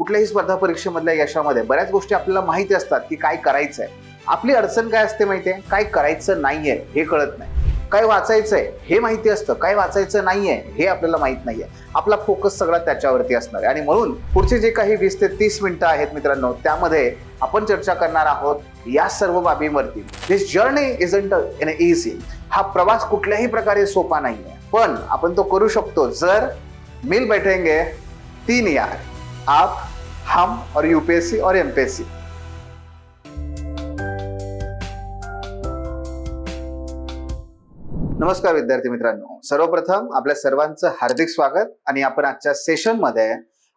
कुठल्याही स्पर्धा परीक्षेमधल्या यशामध्ये बऱ्याच गोष्टी आपल्याला माहिती असतात की काय करायचंय. आपली अडचण काय असते माहितीये, काय करायचं नाहीये हे कळत नाही. काय वाचायचंय हे माहिती असतं, काय वाचायचं नाहीये हे आपल्याला माहित नाहीये. आपला फोकस सगळा त्याच्यावरती असणार आहे आणि म्हणून पुढचे जे काही 20 ते 30 मिनिटं आहेत मित्रांनो, त्यामध्ये आपण चर्चा करणार आहोत या सर्व बाबींवरती. दिस जर्नी इजंट इन इझी. हा प्रवास कुठल्याही प्रकारे सोपा नाहीये, पण आपण तो करू शकतो जर मिल बैठेंगे 3 यार, आप, हम और यूपीएससी और एमपीएससी. नमस्कार विद्यार्थी मित्रांनो, सर्वप्रथम आपल्या सर्वांचं हार्दिक स्वागत. आणि आपण आजच्या सेशन मध्ये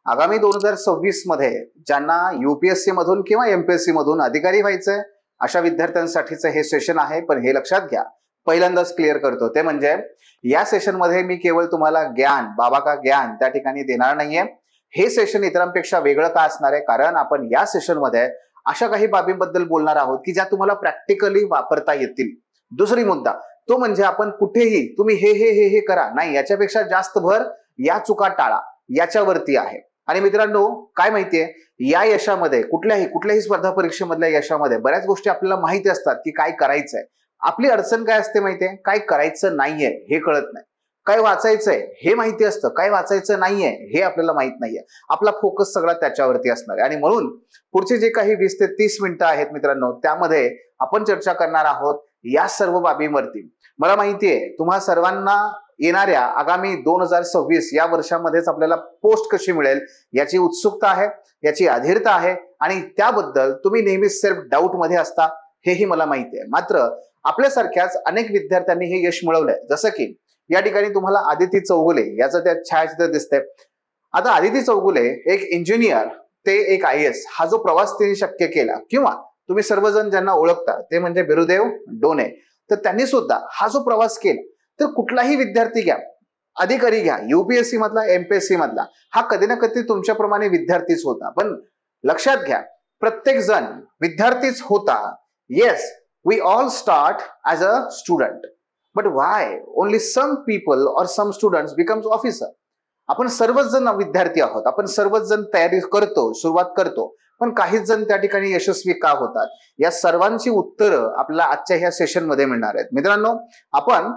आगामी 2026 मध्ये ज्यांना यूपीएससी मधून किंवा एमपीएससी मधून अधिकारी व्हायचंय अशा विद्यार्थ्यांसाठीचं हे सेशन आहे. पण हे लक्षात घ्या, पहिल्यांदाच क्लिअर करतो, ते म्हणजे या सेशन मध्ये मी केवळ तुम्हाला ज्ञान, बाबा का ज्ञान त्या ठिकाणी देणार नाहीये. हे सेशन इतरांपेक्षा वेगळं का असणार आहे, कारण आपण या सेशन मध्ये अशा काही बाबींबद्दल बोलणार आहोत की ज्या तुम्हाला प्रॅक्टिकली वापरता येतील. दुसरी मुद्दा तो म्हणजे आपण कुठेही तुम्ही हे करा नाही, याच्यापेक्षा जास्त भर या चुका टाळा याच्यावरती आहे. आणि मित्रांनो, काय माहितीये, या यशामध्ये कुठल्याही स्पर्धा परीक्षेमधल्या यशामध्ये बऱ्याच गोष्टी आपल्याला माहिती असतात की काय करायचंय. आपली अडचण काय असते माहितीये, काय करायचं नाहीये हे कळत नाही. काय वाचायचंय हे माहिती असतं, काय वाचायचं नाहीये हे आपल्याला माहित नाहीये. आपला फोकस सगळा त्याच्यावरती असणार आहे आणि म्हणून पुढचे जे काही 20 ते 30 मिनिटं आहेत मित्रांनो, त्यामध्ये आपण चर्चा करणार आहोत या सर्व बाबींवरती. मला माहितीये तुम्हा सर्वांना येणाऱ्या आगामी 2026 या वर्षामध्येच आपल्याला पोस्ट कशी मिळेल याची उत्सुकता आहे, याची अधीरता आहे आणि त्याबद्दल तुम्ही नेहमीच सेल्फ डाऊट मध्ये असता, हेही मला माहिती आहे. मात्र आपल्यासारख्याच अनेक विद्यार्थ्यांनी हे यश मिळवलंय. जसं की या ठिकाणी तुम्हाला आदिती चौगुले याचं त्या छायाचित्र दिसतंय. आता आदिती चौगुले एक इंजिनियर ते एक IAS हा जो प्रवास तिने शक्य केला, किंवा तुम्ही सर्वजण ज्यांना ओळखता ते म्हणजे बिरुदेव डोने, तर त्यांनी सुद्धा हा जो प्रवास केला. तर कुठलाही विद्यार्थी घ्या, अधिकारी घ्या, यूपीएससी मधला, एमपीएससी मधला, हा कधी ना कधी तुमच्याप्रमाणे विद्यार्थीच होता. पण लक्षात घ्या, प्रत्येक जण विद्यार्थीच होता. Yes, we all start as a student, but why only some people or some students becomes officer. आपण सर्वच जण विद्यार्थी आहोत, आपण सर्वच जण तयारी करतो, सुरुवात करतो, पण काहीच जण त्या ठिकाणी यशस्वी का होतात, या सर्वांची उत्तरं आपल्याला आजच्या ह्या सेशन मध्ये मिळणार आहेत. मित्रांनो, आपण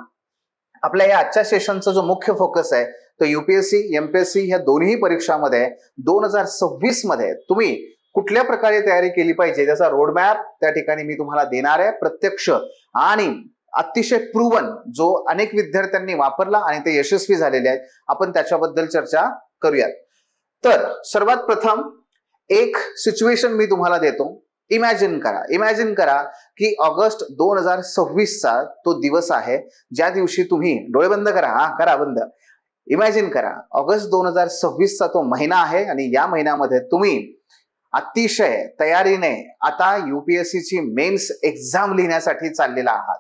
आपल्या या आजच्या सेशनचा जो मुख्य फोकस आहे तो यूपीएससी, एमपीएससी ह्या दोन्ही परीक्षांमध्ये 2026 मध्ये तुम्ही कुठल्या प्रकारे तयारी केली पाहिजे त्याचा रोडमॅप त्या ठिकाणी मी तुम्हाला देणार आहे, प्रत्यक्ष आणि अतिशय प्रूवन, जो अनेक विद्यार्थ्यांनी वापरला आणि ते यशस्वी झालेले आहेत. आपण त्याच्याबद्दल चर्चा करूयात. तर सर्वात प्रथम एक सिच्युएशन मी तुम्हाला देतो. इमॅजिन करा की ऑगस्ट 2026चा तो दिवस आहे ज्या दिवशी तुम्ही, डोळे बंद करा, करा बंद, इमॅजिन करा, ऑगस्ट 2026चा तो महिना आहे आणि या महिन्यामध्ये तुम्ही अतिशय तयारीने आता यूपीएससीची मेन्स एक्झाम लिहिण्यासाठी चाललेला आहात.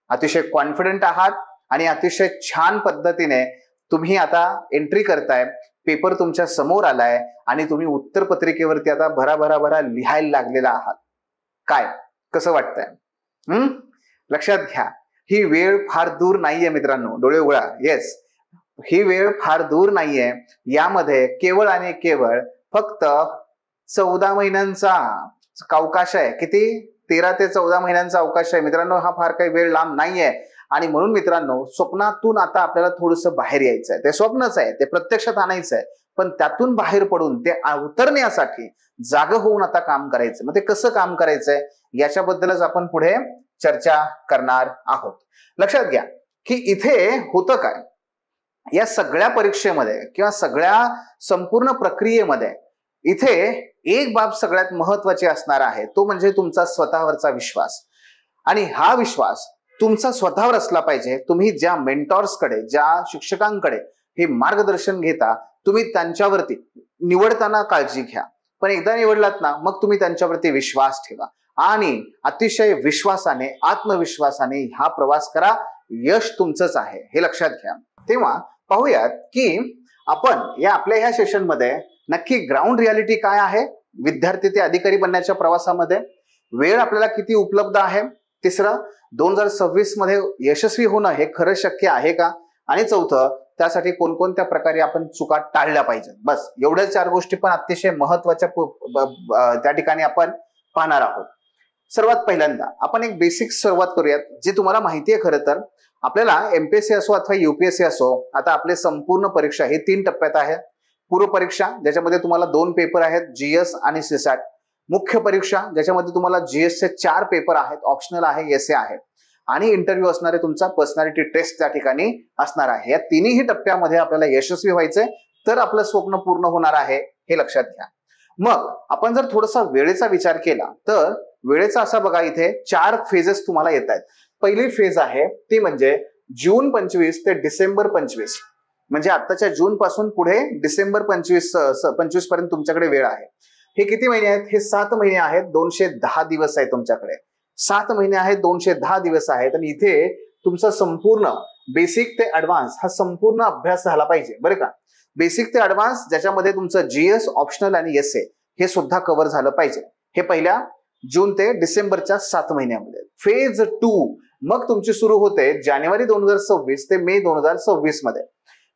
अतिशय कॉन्फिडंट आहात आणि अतिशय छान पद्धतीने तुम्ही आता एंट्री करताय. पेपर तुमच्या समोर आलाय आणि तुम्ही उत्तर पत्रिकेवरती आता भरा लिहायला लागलेला आहात. काय, कसं वाटतंय? लक्षात घ्या, ही वेळ फार दूर नाहीये मित्रांनो. डोळे उघडा. येस, ही वेळ फार दूर नाहीये. यामध्ये केवळ आणि केवळ फक्त 14 महिन्यांचा अवकाश आहे. किती? 13 ते 14 महिन्यांचा अवकाश आहे मित्रांनो. हा फार काही वेळ लांब नाहीये. आणि म्हणून मित्रांनो, स्वप्नातून आता आपल्याला थोडंसं बाहेर यायचंय. ते स्वप्नच आहे, ते प्रत्यक्षात आणायचंय, पण त्यातून बाहेर पडून ते उतरण्यासाठी जाग होऊन आता काम करायचं. मग ते कसं काम करायचंय याच्याबद्दलच आपण पुढे चर्चा करणार आहोत. लक्षात घ्या की इथे होतं काय, या सगळ्या परीक्षेमध्ये किंवा सगळ्या संपूर्ण प्रक्रियेमध्ये इथे एक बाब सगळ्यात महत्वाची असणार आहे, तो म्हणजे तुमचा स्वतःवरचा विश्वास. आणि हा विश्वास तुमचा स्वतःवर असला पाहिजे. तुम्ही ज्या मेंटॉर्सकडे, ज्या शिक्षकांकडे हे मार्गदर्शन घेता, तुम्ही त्यांच्यावरती निवडताना काळजी घ्या. पण एकदा निवडलात ना, मग तुम्ही त्यांच्यावरती विश्वास ठेवा आणि अतिशय विश्वासाने, आत्मविश्वासाने हा प्रवास करा. यश तुमचंच आहे, हे लक्षात घ्या. तेव्हा पाहूयात की आपण या आपल्या ह्या सेशनमध्ये नक्की ग्राउंड रियालिटी काय आहे, विद्यार्थी ते अधिकारी बनण्याच्या प्रवासामध्ये वेळ आपल्याला किती उपलब्ध आहे, तिसरं 2026 मध्ये यशस्वी होणं हे खरं शक्य आहे का, आणि चौथं त्यासाठी कोणकोणत्या प्रकारे आपण चुका टाळल्या पाहिजेत, बस एवढ्या 4 गोष्टी पण अतिशय महत्वाच्या त्या ठिकाणी आपण पाहणार आहोत. सर्वात पहिल्यांदा आपण एक बेसिक सुरुवात करूयात. जे तुम्हाला माहिती आहे खरं तर आपल्याला एमपीएससी असो अथवा युपीएससी असो, आता आपले संपूर्ण परीक्षा हे 3 टप्प्यात आहे. पूर्व परीक्षा ज्याच्यामध्ये तुम्हाला 2 पेपर आहेत, जीएस आणि सीसॅट. मुख्य परीक्षा ज्याच्यामध्ये तुम्हाला जीएस चे 4 पेपर आहेत, ऑप्शनल आहे, एसए आहे, आणि इंटरव्ह्यू असणारे तुमचा पर्सनॅलिटी टेस्ट त्या ठिकाणी असणार आहे. या तिन्ही टप्प्यामध्ये आपल्याला यशस्वी व्हायचंय तर आपलं स्वप्न पूर्ण होणार आहे, हे लक्षात घ्या. मग आपण जर थोडासा वेळेचा विचार केला तर वेळेचा असा बघा, इथे 4 फेजेस तुम्हाला येत आहेत. पहिली फेज आहे ती म्हणजे जून 25 ते डिसेंबर 25, म्हणजे आताच्या जून पासून पुढे डिसेंबर 25 पर्यंत तुमच्याकडे वेळ आहे. हे किती महिने आहेत? हे 7 महिने आहेत, 210 दिवस आहेत तुमच्याकडे. 7 महिने आहेत, 210 दिवस आहेत. आणि इथे तुमचा संपूर्ण बेसिक ते ऍडव्हान्स हा संपूर्ण अभ्यास झाला पाहिजे बरं का. बेसिक ते ऍडव्हान्स ज्याच्यामध्ये तुमचं जीएस, ऑप्शनल आणि एसए हे सुद्धा कव्हर झालं पाहिजे. हे पहिल्या जून ते डिसेंबरच्या 7 महिन्यामध्ये. फेज 2 मग तुमची सुरू होते जानेवारी 2026 ते मे 2026 मध्ये.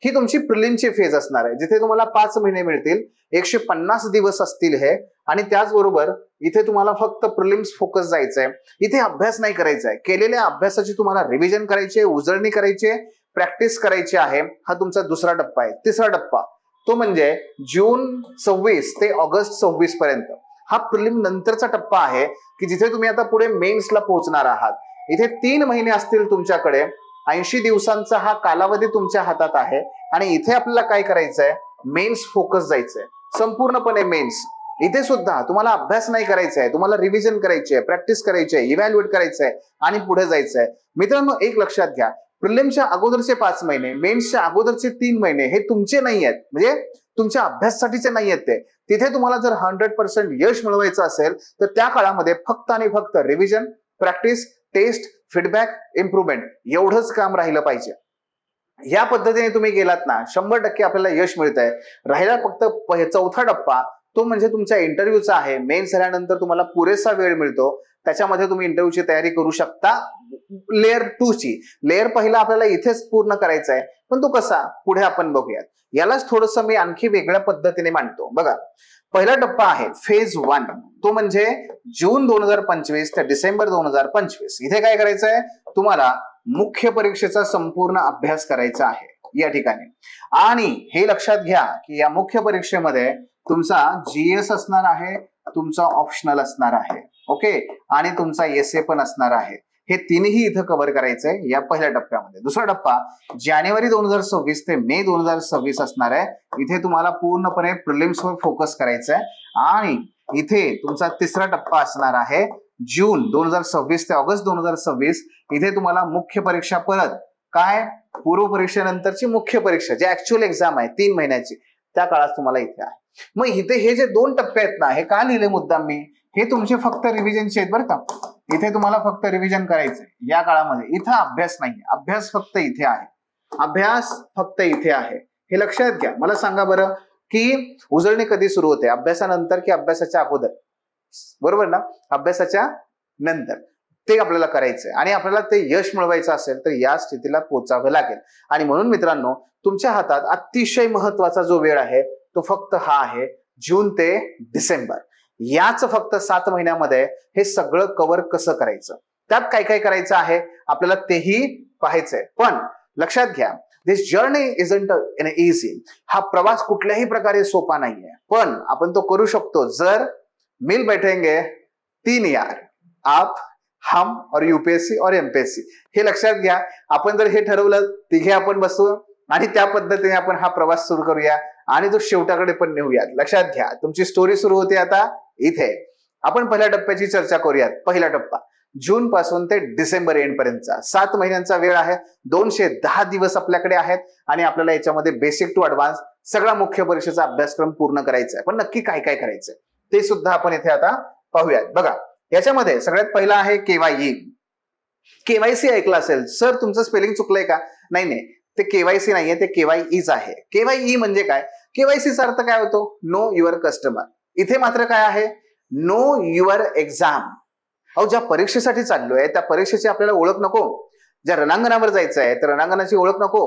ही तुमची प्रिलिमची फेज असणार आहे, जिथे तुम्हाला 5 महिने मिळतील, 150 दिवस असतील हे. आणि त्याचबरोबर इथे तुम्हाला फक्त प्रिलिम्स फोकस जायचंय. इथे अभ्यास नाही करायचा आहे, केलेल्या अभ्यासाची तुम्हाला रिव्हिजन करायची आहे, उजळणी करायची आहे, प्रॅक्टिस करायची आहे. हा तुमचा दुसरा टप्पा आहे. तिसरा टप्पा तो म्हणजे जून 26 ते ऑगस्ट 26 पर्यंत. हा प्रिलिम नंतरचा टप्पा आहे की जिथे तुम्ही आता पुढे मेन्सला पोहोचणार आहात. इथे 3 महिने असतील तुमच्याकडे, 80 दिवसांचा हा कालावधी तुमच्या हातात आहे. आणि इथे आपल्याला काय करायचंय? मेन्स फोकस जायचंय, संपूर्णपणे मेन्स. इथे सुद्धा तुम्हाला अभ्यास नाही करायचा आहे, तुम्हाला रिव्हिजन करायची आहे, प्रॅक्टिस करायची आहे, इव्हॅल्युएट करायचंय आणि पुढे जायचंय. मित्रांनो एक लक्षात घ्या, प्रिलिमच्या अगोदरचे 5 महिने, मेन्सच्या अगोदरचे 3 महिने हे तुमचे नाही आहेत, म्हणजे तुमच्या अभ्यासासाठीचे नाही आहेत ते. तिथे तुम्हाला जर 100% यश मिळवायचं असेल तर त्या काळामध्ये फक्त आणि फक्त revision, practice, test, feedback, improvement एवढंच काम राहिलं पाहिजे. या पद्धतीने तुम्ही गेलात ना 100% आपल्याला यश मिळतंय. राहिला फक्त चौथा टप्पा, तो म्हणजे तुमच्या इंटरव्ह्यूचा आहे. मेन्स झाल्यानंतर तुम्हाला पुरेसा वेळ मिळतो, त्याच्यामध्ये तुम्ही इंटरव्ह्यूची तयारी करू शकता. लेअर 2 ची लेअर पहिला आपल्याला इथेच पूर्ण करायचा आहे, पण तो कसा पुढे आपण बघूयात. यालाच थोडस मी आणखी वेगळ्या पद्धतीने मांडतो. बघा, पहिला टप्पा आहे फेज 1, तो म्हणजे जून 2025 ते डिसेंबर 2025. इथे काय करायचंय? तुम्हाला मुख्य परीक्षेचा संपूर्ण अभ्यास करायचा आहे या ठिकाणी. आणि हे लक्षात घ्या की या मुख्य परीक्षेमध्ये तुमचा जीएस असणार आहे, तुमचा ऑप्शनल असणार आहे, ओके, आणि तुमचा एसए पण असणार आहे. हे तिन्ही इथं कव्हर करायचंय या पहिल्या टप्प्यामध्ये. दुसरा टप्पा जानेवारी 2026 ते मे 2026 असणार आहे. इथे तुम्हाला पूर्णपणे प्रिलिम्सवर फोकस करायचंय. आणि इथे तुमचा तिसरा टप्पा असणार आहे जून 2026 ते ऑगस्ट 2026. इथे तुम्हाला मुख्य परीक्षा, परत काय, पूर्व परीक्षेनंतरची मुख्य परीक्षा जी ऍक्च्युअल एक्झाम आहे 3 महिन्याची, त्या काळात तुम्हाला इथे आहे. मग इथे हे जे 2 टप्पे आहेत ना, हे का लिहिले मुद्दाम मी? हे तुमचे फक्त रिव्हिजनचे आहेत बरं का. इथे तुम्हाला फक्त रिव्हिजन करायचंय या काळामध्ये. इथं अभ्यास नाहीये, अभ्यास फक्त इथे आहे, अभ्यास फक्त इथे आहे. हे लक्षात घ्या. मला सांगा बरं की उजळणी कधी सुरू होते, अभ्यासानंतर की अभ्यासाच्या अगोदर? बरोबर ना, अभ्यासाच्या नंतर. ते आपल्याला करायचंय आणि आपल्याला ते यश मिळवायचं असेल तर या स्थितीला पोहोचावं लागेल. आणि म्हणून मित्रांनो, तुमच्या हातात अतिशय महत्वाचा जो वेळ आहे तो फक्त हा आहे, जून ते डिसेंबर. याच फक्त 7 महिन्यामध्ये हे सगळं कव्हर कसं करायचं, त्यात काय काय करायचं आहे आपल्याला तेही पाहायचंय. पण लक्षात घ्या, दिस जर्नी इजंट इझी. हा प्रवास कुठल्याही प्रकारे सोपा नाहीये, पण आपण तो करू शकतो जर मिल बैठेंगे 3 यार, आप, हम और यूपीएससी और एमपीएससी. हे लक्षात घ्या. आपण जर हे ठरवलं, तिघे आपण बसू आणि त्या पद्धतीने आपण हा प्रवास सुरू करूया आणि तो शेवटाकडे पण नेऊयात. लक्षात घ्या, तुमची स्टोरी सुरू होते आता इथे. आपण पहिल्या टप्प्याची चर्चा करूयात. पहिला टप्पा जून पासून ते डिसेंबर एंड पर्यंतचा 7 महिन्यांचा वेळ आहे. 210 दिवस आपल्याकडे आहेत आणि आपल्याला याच्यामध्ये बेसिक टू ऍडव्हान्स सगळा मुख्य परीक्षेचा अभ्यासक्रम पूर्ण करायचा आहे. पण नक्की काय काय करायचंय ते सुद्धा आपण इथे आता पाहूयात. बघा, याच्यामध्ये सगळ्यात पहिला आहे केवायई. केवायसी ऐकलं असेल, सर तुमचं स्पेलिंग चुकलंय का? नाही नाही, ते केवायसी नाहीये, ते केवायईच आहे. केवायई म्हणजे काय? केवायसीचा अर्थ काय होतो? Know your customer. इथे मात्र काय आहे? Know your exam. अहो, ज्या परीक्षेसाठी चाललोय त्या परीक्षेची आपल्याला ओळख नको? ज्या रणांगणावर जायचं आहे त्या रणांगणाची ओळख नको?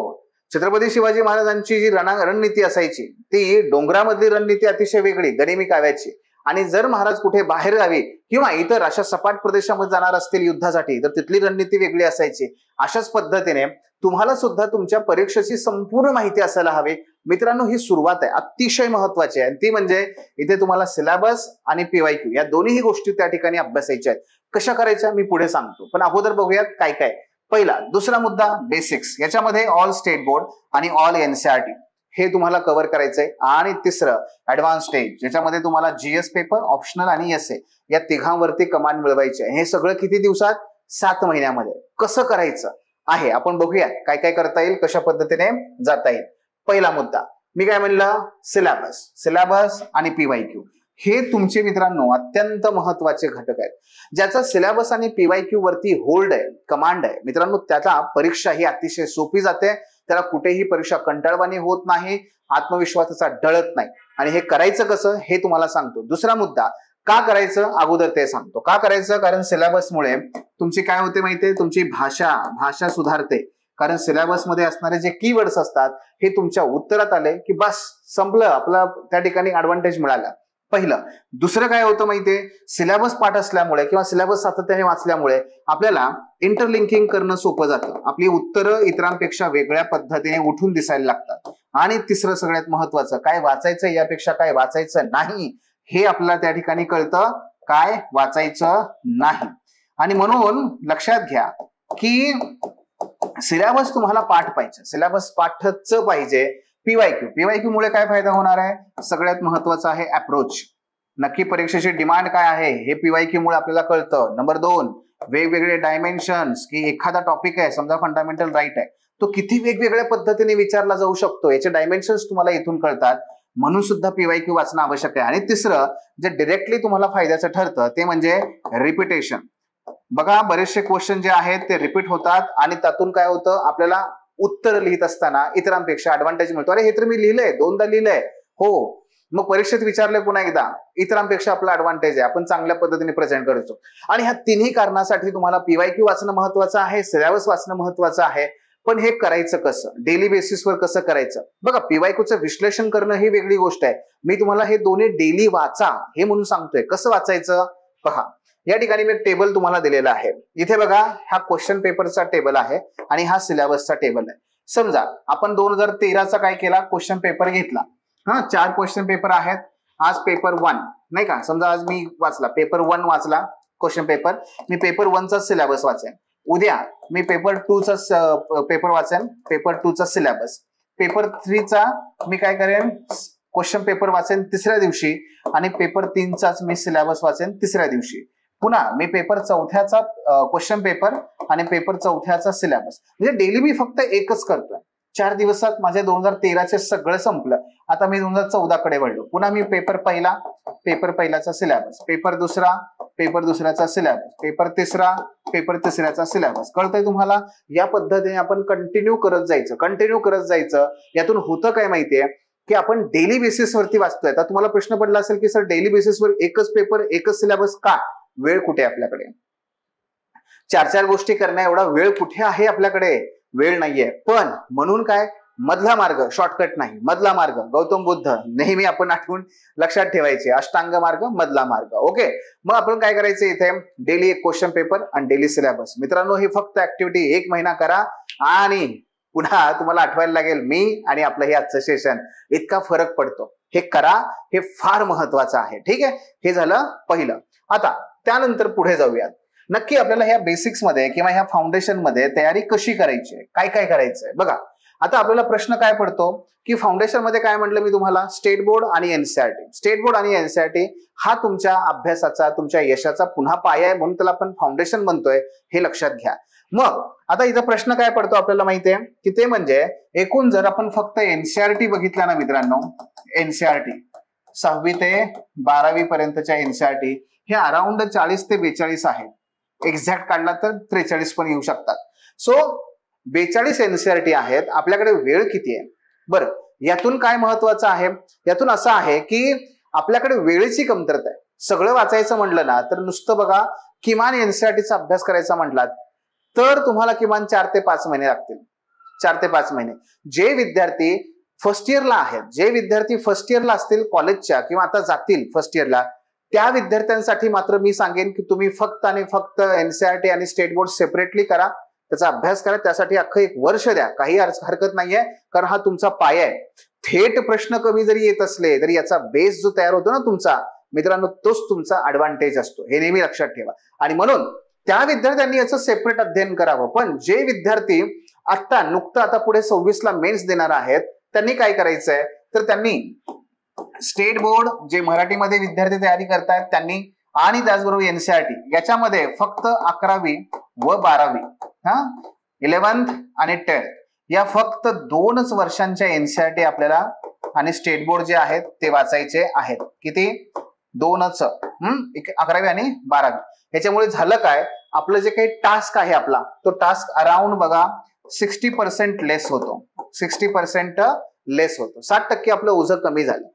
छत्रपती शिवाजी महाराजांची जी रणनीती असायची ती डोंगरामधली रणनीती अतिशय वेगळी, गनिमी काव्याची. आणि जर महाराज कुठे बाहेर गावी किंवा इतर अशा सपाट प्रदेशामध्ये जाणार असतील युद्धासाठी तर तिथली रणनीती वेगळी असायची. अशाच पद्धतीने तुम्हाला सुद्धा तुमच्या परीक्षेची संपूर्ण माहिती असायला हवी. मित्रांनो, ही सुरुवात आहे, अतिशय महत्वाची आहे. ती म्हणजे इथे तुम्हाला सिलेबस आणि पीवायक्यू या दोन्ही गोष्टी त्या ठिकाणी अभ्यासायच्या आहेत. कशा करायच्या मी पुढे सांगतो, पण अगोदर बघूयात काय काय. पहिला दुसरा मुद्दा बेसिक्स, याच्यामध्ये ऑल स्टेट बोर्ड आणि ऑल एनसीईआरटी हे तुम्हाला कव्हर करायचंय. आणि तिसरं ऍडव्हान्स स्टेज, ज्याच्यामध्ये तुम्हाला जीएस पेपर, ऑप्शनल आणि एसए या तिघांवरती कमांड मिळवायचे. हे सगळं किती दिवसात? 7 महिन्यामध्ये. कसं करायचं आहे आपण बघूया, काय काय करता येईल, कशा पद्धतीने जाता येईल. पहिला मुद्दा मी काय म्हणलं, सिलेबस आणि पीवायक्यू हे तुमचे मित्रांनो अत्यंत महत्वाचे घटक आहेत. ज्याचा सिलेबस आणि पीवायक्यू वरती होल्ड आहे, कमांड आहे मित्रांनो, त्याला परीक्षा ही अतिशय सोपी जाते. त्याला कुठेही परीक्षा कंटाळवाणी होत नाही, आत्मविश्वासाचा डळत नाही. आणि हे करायचं कसं हे तुम्हाला सांगतो. दुसरा मुद्दा, का करायचं अगोदर ते सांगतो. का करायचं? कारण सिलेबसमुळे तुमची काय होते माहितीये, तुमची भाषा सुधारते. कारण सिलेबसमध्ये असणारे जे कीवर्ड्स असतात हे तुमच्या उत्तरात आले की बस संपलं, आपला त्या ठिकाणी ऍडव्हान्टेज मिळाला. पहिलं. दुसरं काय होतं माहितीये, सिलेबस पाठ असल्यामुळे किंवा सिलेबस सातत्याने वाचल्यामुळे आपल्याला इंटरलिंकिंग करणं सोपं जातं. आपली उत्तरं इतरांपेक्षा वेगळ्या पद्धतीने उठून दिसायला लागतात. आणि तिसरं सगळ्यात महत्वाचं, काय वाचायचं यापेक्षा काय वाचायचं नाही हे आपल्याला त्या ठिकाणी कळतं, काय वाचायचं नाही. आणि म्हणून लक्षात घ्या की सिलेबस तुम्हाला पाठ पाहिजे, सिलेबस पाठच पाहिजे. पीवायक्यू मुळे काय फायदा होणार आहे? सगळ्यात महत्वाचं आहे अप्रोच. नक्की परीक्षेची डिमांड काय आहे हे पीवायक्यू मुळे आपल्याला कळतं. नंबर 2, वेगवेगळे डायमेन्शन्स, की एखादा टॉपिक आहे समजा फंडामेंटल राईट आहे, तो किती वेगवेगळ्या पद्धतीने विचारला जाऊ शकतो याचे डायमेन्शन्स तुम्हाला इथून कळतात. म्हणून सुद्धा पीवायक्यू वाचणं आवश्यक आहे. आणि तिसरं जे डायरेक्टली तुम्हाला फायद्याचं ठरतं ते म्हणजे रिपिटेशन. बघा, बरेचसे क्वेश्चन जे आहेत ते रिपीट होतात आणि त्यातून काय होतं, आपल्याला उत्तर लिहित असताना इतरांपेक्षा ऍडव्हान्टेज मिळतो. अरे हे तर मी लिहिलंय, 2दा लिहिलंय, हो, मग परीक्षेत विचारले पुन्हा एकदा, इतरांपेक्षा आपला ऍडव्हान्टेज आहे, आपण चांगल्या पद्धतीने प्रेझेंट करतो. आणि ह्या तिन्ही कारणासाठी तुम्हाला पीवायक्यू वाचणं महत्वाचं आहे, सिलेबस वाचणं महत्वाचं आहे. पण हे करायचं कसं, डेली बेसिसवर कसं करायचं? बघा, पीवायक्यूचं विश्लेषण करणं ही वेगळी गोष्ट आहे. मी तुम्हाला हे दोन्ही डेली वाचा हे म्हणून सांगतोय. कसं वाचायचं पहा, या ठिकाणी मी टेबल तुम्हाला दिलेला आहे. इथे बघा, हा क्वेश्चन पेपरचा टेबल आहे आणि हा सिलेबसचा टेबल आहे. समजा आपण 2013चा काय केला, क्वेश्चन पेपर घेतला. 4 क्वेश्चन पेपर आहेत. आज पेपर 1 नाही का, समजा आज मी वाचला पेपर 1 वाचला क्वेश्चन पेपर, मी पेपर 1चा सिलेबस वाचेन. उद्या मी पेपर 2चा पेपर वाचेन, पेपर 2चा सिलेबस. पेपर 3चा मी काय करेन, क्वेश्चन पेपर वाचेन तिसऱ्या दिवशी आणि पेपर 3चाच मी सिलेबस वाचेन तिसऱ्या दिवशी. पुन्हा मी पेपर 4थ्याचा क्वेश्चन पेपर आणि पेपर 4थ्याचा सिलेबस. म्हणजे डेली मी फक्त एकच करतोय. 4 दिवसात माझे 2013चे सगळं संपलं. आता मी 2014 कडे वळलो. पुन्हा मी पेपर पहिलाचा सिलेबस, पेपर दुसऱ्याचा सिलेबस, पेपर तिसऱ्याचा सिलेबस. कळतंय तुम्हाला? या पद्धतीने आपण कंटिन्यू करत जायचं. यातून होतं काय माहितीये की आपण डेली बेसिसवरती वाचतोय. आता तुम्हाला प्रश्न पडला असेल की सर डेली बेसिसवर एकच पेपर एकच सिलेबस का? वेळ कुठे आपल्याकडे? 4 गोष्टी करण्या एवढा वेळ कुठे आहे आपल्याकडे? वेळ नाहीये. पण म्हणून काय, मधला मार्ग, शॉर्टकट नाही, मधला मार्ग. गौतम बुद्ध नेहमी आपण आठवून लक्षात ठेवायचे, अष्टांग मार्ग, मधला मार्ग. ओके, मग आपण काय करायचं, इथे डेली एक क्वेश्चन पेपर आणि डेली सिलेबस. मित्रांनो, ही फक्त ऍक्टिव्हिटी 1 महिना करा आणि पुन्हा तुम्हाला आठवायला लागेल मी आणि आपलं हे आजचं सेशन, इतका फरक पडतो. हे करा, हे फार महत्वाचं आहे. ठीक आहे, हे झालं पहिलं. आता त्यानंतर पुढे जाऊयात. नक्की आपल्याला ह्या बेसिक्स मध्ये किंवा ह्या फाउंडेशन मध्ये तयारी कशी करायची आहे, काय काय करायचंय. बघा, आता आपल्याला प्रश्न काय पडतो की फाउंडेशन मध्ये काय म्हटलं मी तुम्हाला, स्टेट बोर्ड आणि एनसीईआरटी हा तुमच्या अभ्यासाचा, तुमच्या यशाचा पुन्हा पाया आहे, म्हणून त्याला आपण फाउंडेशन म्हणतोय, हे लक्षात घ्या. मग आता इथं प्रश्न काय पडतो आपल्याला माहितीये की ते म्हणजे एकूण जर आपण फक्त एनसीईआरटी बघितला ना मित्रांनो, एनसीईआरटी 6वी ते 12वी पर्यंतच्या एनसीईआरटी हे अराउंड 40 ते 42 आहेत. एक्झॅक्ट काढला तर 43 पण येऊ शकतात. सो 42 एनसीईआरटी आहेत. आपल्याकडे वेळ किती आहे? बरं, यातून काय महत्वाचं आहे, यातून असं आहे की आपल्याकडे वेळेची कमतरता आहे. सगळं वाचायचं म्हटलं ना तर नुसतं बघा, किमान एनसीईआरटीचा अभ्यास करायचा म्हटलात तर तुम्हाला किमान 4 ते 5 महिने लागतील. 4 ते 5 महिने. जे विद्यार्थी फर्स्ट इयरला आहेत, जे विद्यार्थी फर्स्ट इयरला असतील कॉलेजच्या किंवा आता जातील फर्स्ट इयरला, त्या विद्यार्थ्यांसाठी मात्र मी सांगेन की तुम्ही फक्त आणि फक्त एनसीईआरटी आणि स्टेट बोर्ड सेपरेटली करा, त्याचा अभ्यास करा, त्यासाठी अख्खं 1 वर्ष द्या, काही हरकत नाहीये, कारण हा तुमचा पाया आहे. थेट प्रश्न कमी जरी येत असले तरी याचा बेस जो तयार होतो ना तुमचा, मित्रांनो, तोच तुमचा ऍडव्हान्टेज असतो, हे नेहमी लक्षात ठेवा. आणि म्हणून त्या विद्यार्थ्यांनी याचं सेपरेट अध्ययन करावं. पण जे विद्यार्थी नुकतं आता पुढे 26 ला मेन्स देणार आहेत, त्यांनी काय करायचंय, तर त्यांनी स्टेट बोर्ड जे मराठीमध्ये विद्यार्थी तयारी करतायत त्यांनी, आणि त्याचबरोबर एनसीईआरटी याच्यामध्ये फक्त 11वी व 12वी 11th आणि 10th या फक्त 2च वर्षांच्या एनसीईआरटी आपल्याला आणि स्टेट बोर्ड जे आहेत ते वाचायचे आहेत. किती? 2च, 11वी आणि 12वी. याच्यामुळे झालं काय, आपलं जे काही टास्क आहे आपला, तो टास्क अराउंड बघा 60% लेस होतो, 60% लेस होतो. 60% आपलं ओझं कमी झालं.